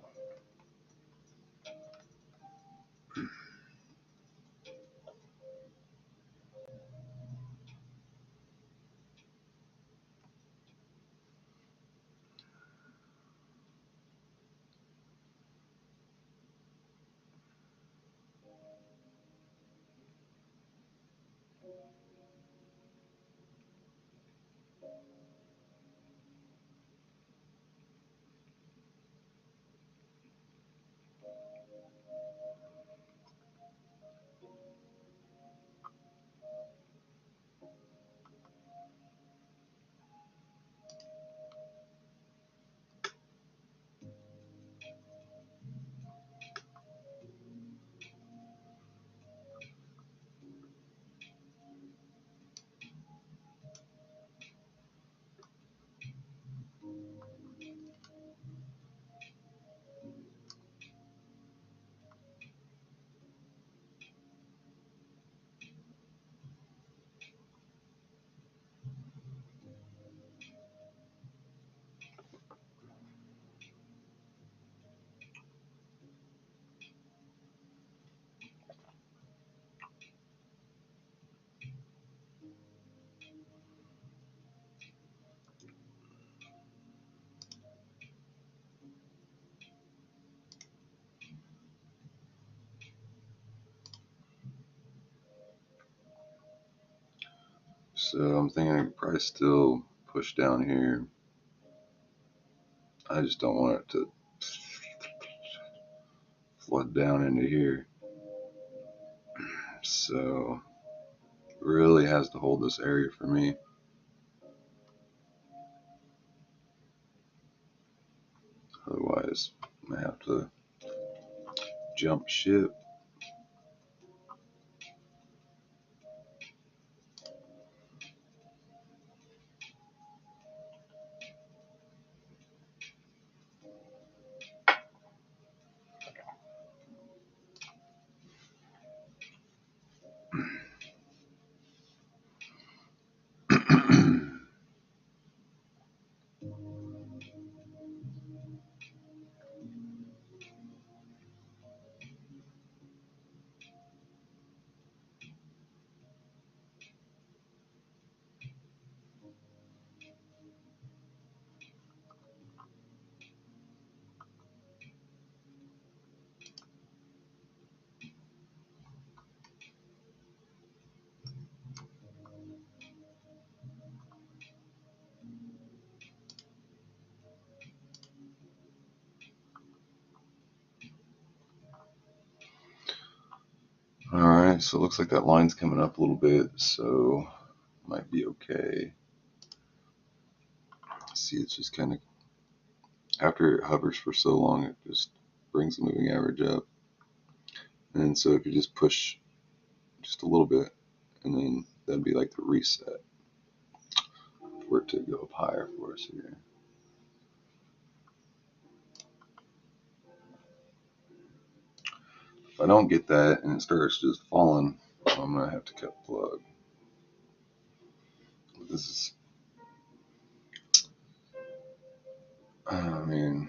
So I'm thinking I could probably still push down here. I just don't want it to flood down into here. So really has to hold this area for me. Otherwise, I have to jump ship. Alright, so it looks like that line's coming up a little bit, so might be okay. See, it's just kind of, after it hovers for so long, it just brings the moving average up. And so if you just push just a little bit, and then that'd be like the reset for it to go up higher for us here. If I don't get that and it starts just falling, I'm gonna have to cut the plug. This is, I mean,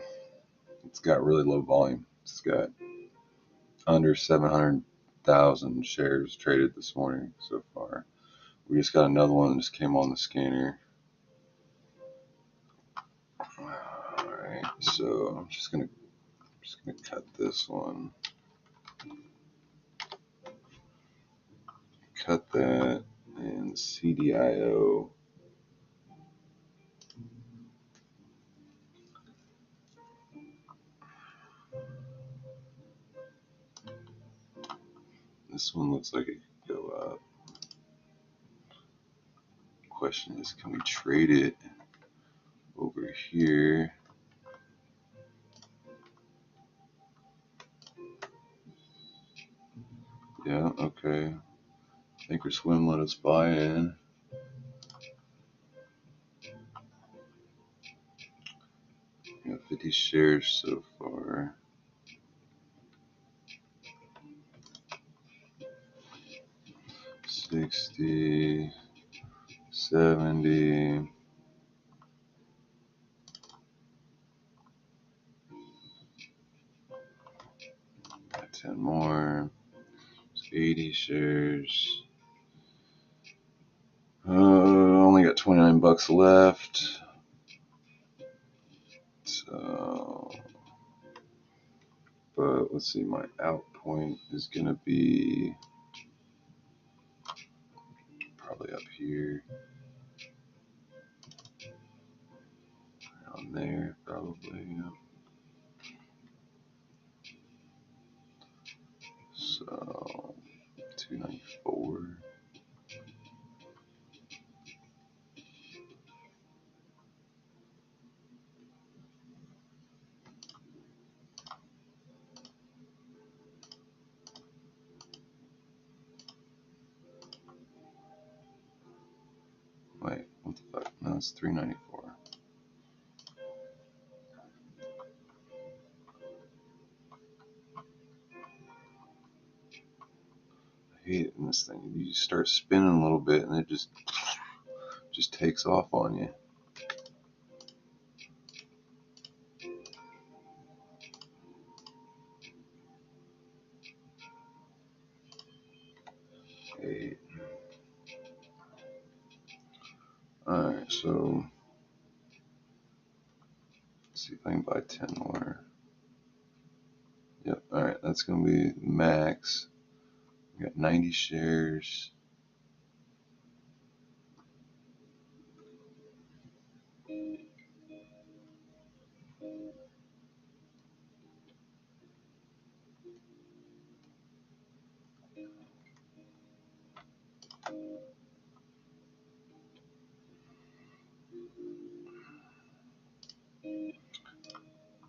it's got really low volume. It's got under 700 100,000 shares traded this morning so far. We just got another one that just came on the scanner. Alright, so I'm just gonna cut this one. Cut that, and CDIO. This one looks like it could go up. Question is, can we trade it over here? Yeah, okay. Thinkorswim let us buy in. We got 50 shares so far. $60, $70. 10 more. It's 80 shares. Only got 29 bucks left. So, but let's see, my out point is gonna be probably up here, around there, probably. Yeah. So 294. Wait, what the fuck? No, it's 394. I hate it in this thing. You start spinning a little bit and it just takes off on you. Eight. Alright, so let's see if I can buy 10 more. Yep, alright, that's gonna be max. We got 90 shares.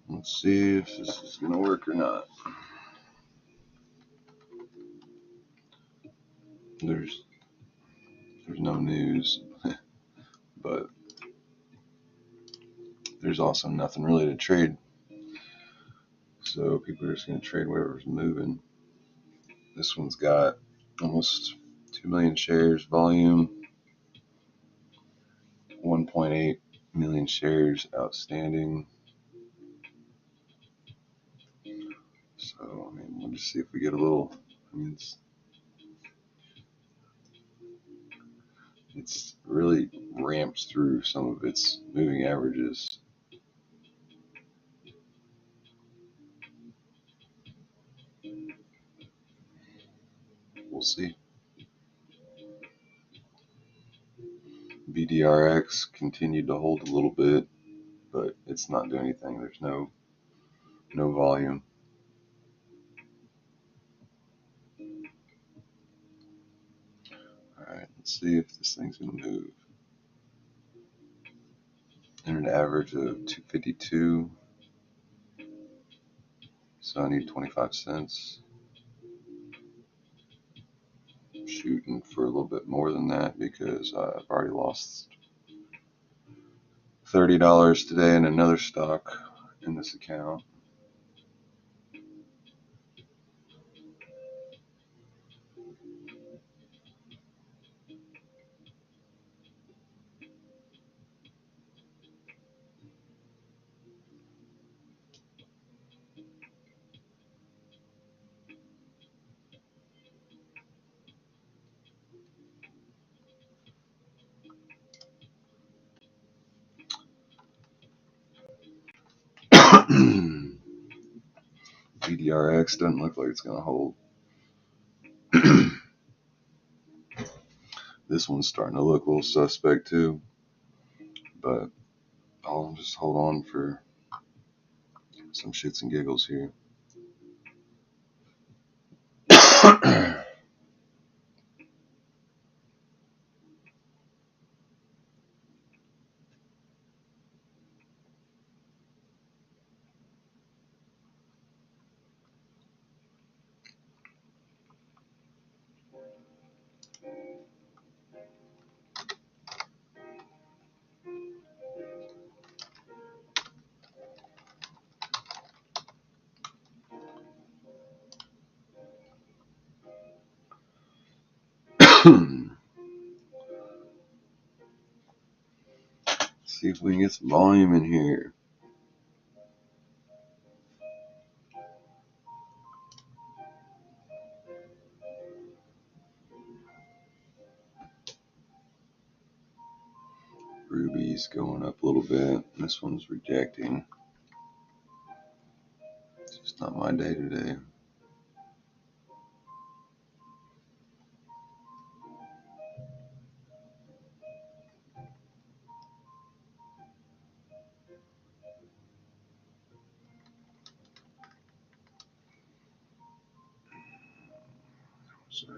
Let's see if this is gonna work or not. There's no news, but there's also nothing really to trade. So people are just gonna trade whatever's moving. This one's got almost 2 million shares volume, 1.8 million shares outstanding. So, I mean, we'll just see if we get a little. I mean, it's really ramps through some of its moving averages. We'll see. BDRX continued to hold a little bit, but it's not doing anything. There's no volume. Alright, let's see if this thing's gonna move. And an average of 252. So I need 25 cents. I'm shooting for a little bit more than that because I've already lost $30 today in another stock in this account. VDRX doesn't look like it's going to hold. This one's starting to look a little suspect too, but I'll just hold on for some shits and giggles here. See if we can get some volume in here. Ruby's going up a little bit. This one's rejecting. It's just not my day today. So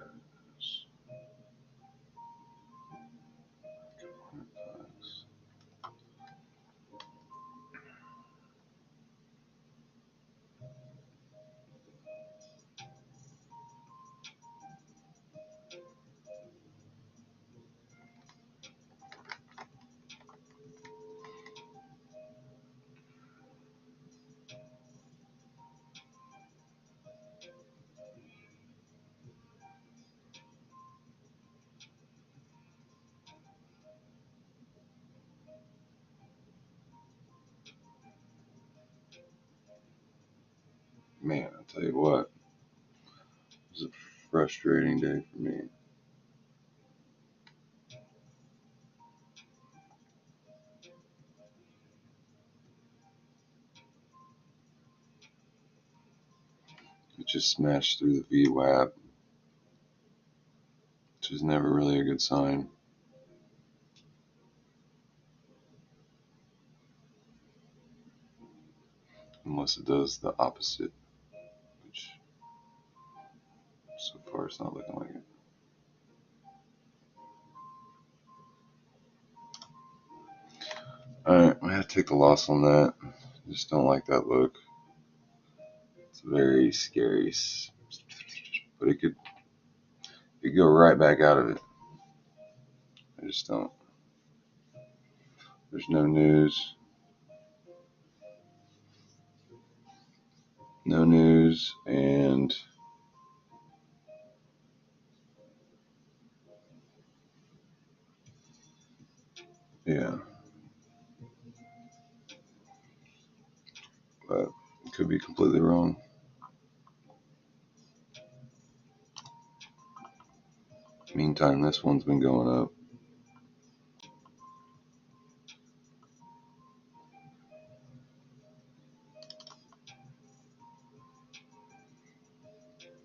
man, I'll tell you what, it was a frustrating day for me. It just smashed through the VWAP, which is never really a good sign. Unless it does the opposite, which so far it's not looking like it. Alright, I had to take the loss on that. I just don't like that look. It's very scary. But it could go right back out of it. I just don't. There's no news. No news, and yeah. But it could be completely wrong. Meantime, this one's been going up.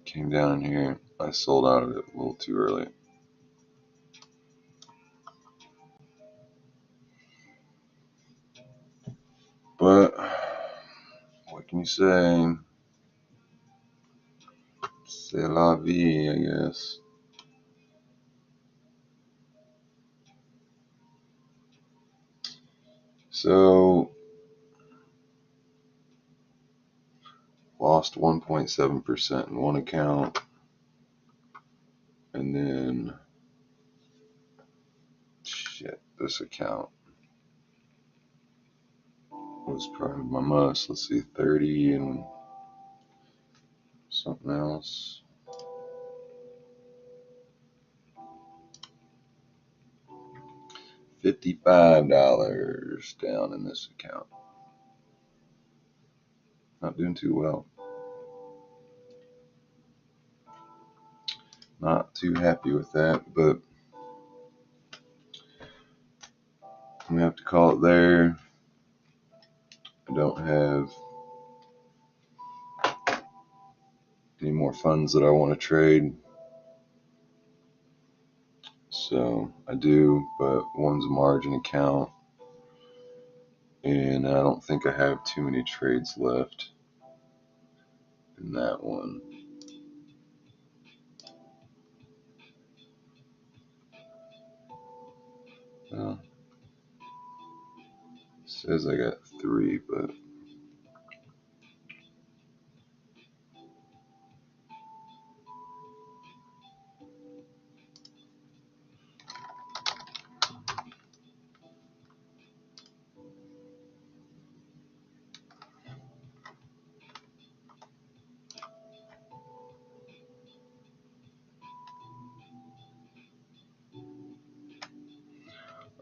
Came down in here. I sold out of it a little too early. But what can you say? C'est la vie, I guess. So, lost 1.7% in one account. And then, shit, this account was probably my most. Let's see, 30 and something else. $55 down in this account. Not doing too well. Not too happy with that, but I'm gonna have to call it there. I don't have any more funds that I want to trade. So I do, but one's a margin account, and I don't think I have too many trades left in that one. Well, it says I got 3, but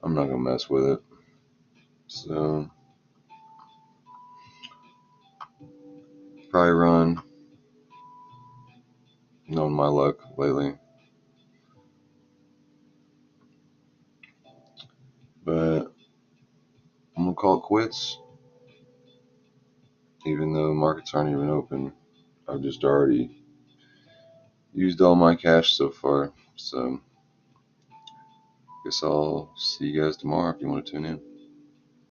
I'm not gonna mess with it. So probably run. Knowing my luck lately, but I'm gonna call it quits. Even though markets aren't even open, I've just already used all my cash so far. So guess I'll see you guys tomorrow if you want to tune in.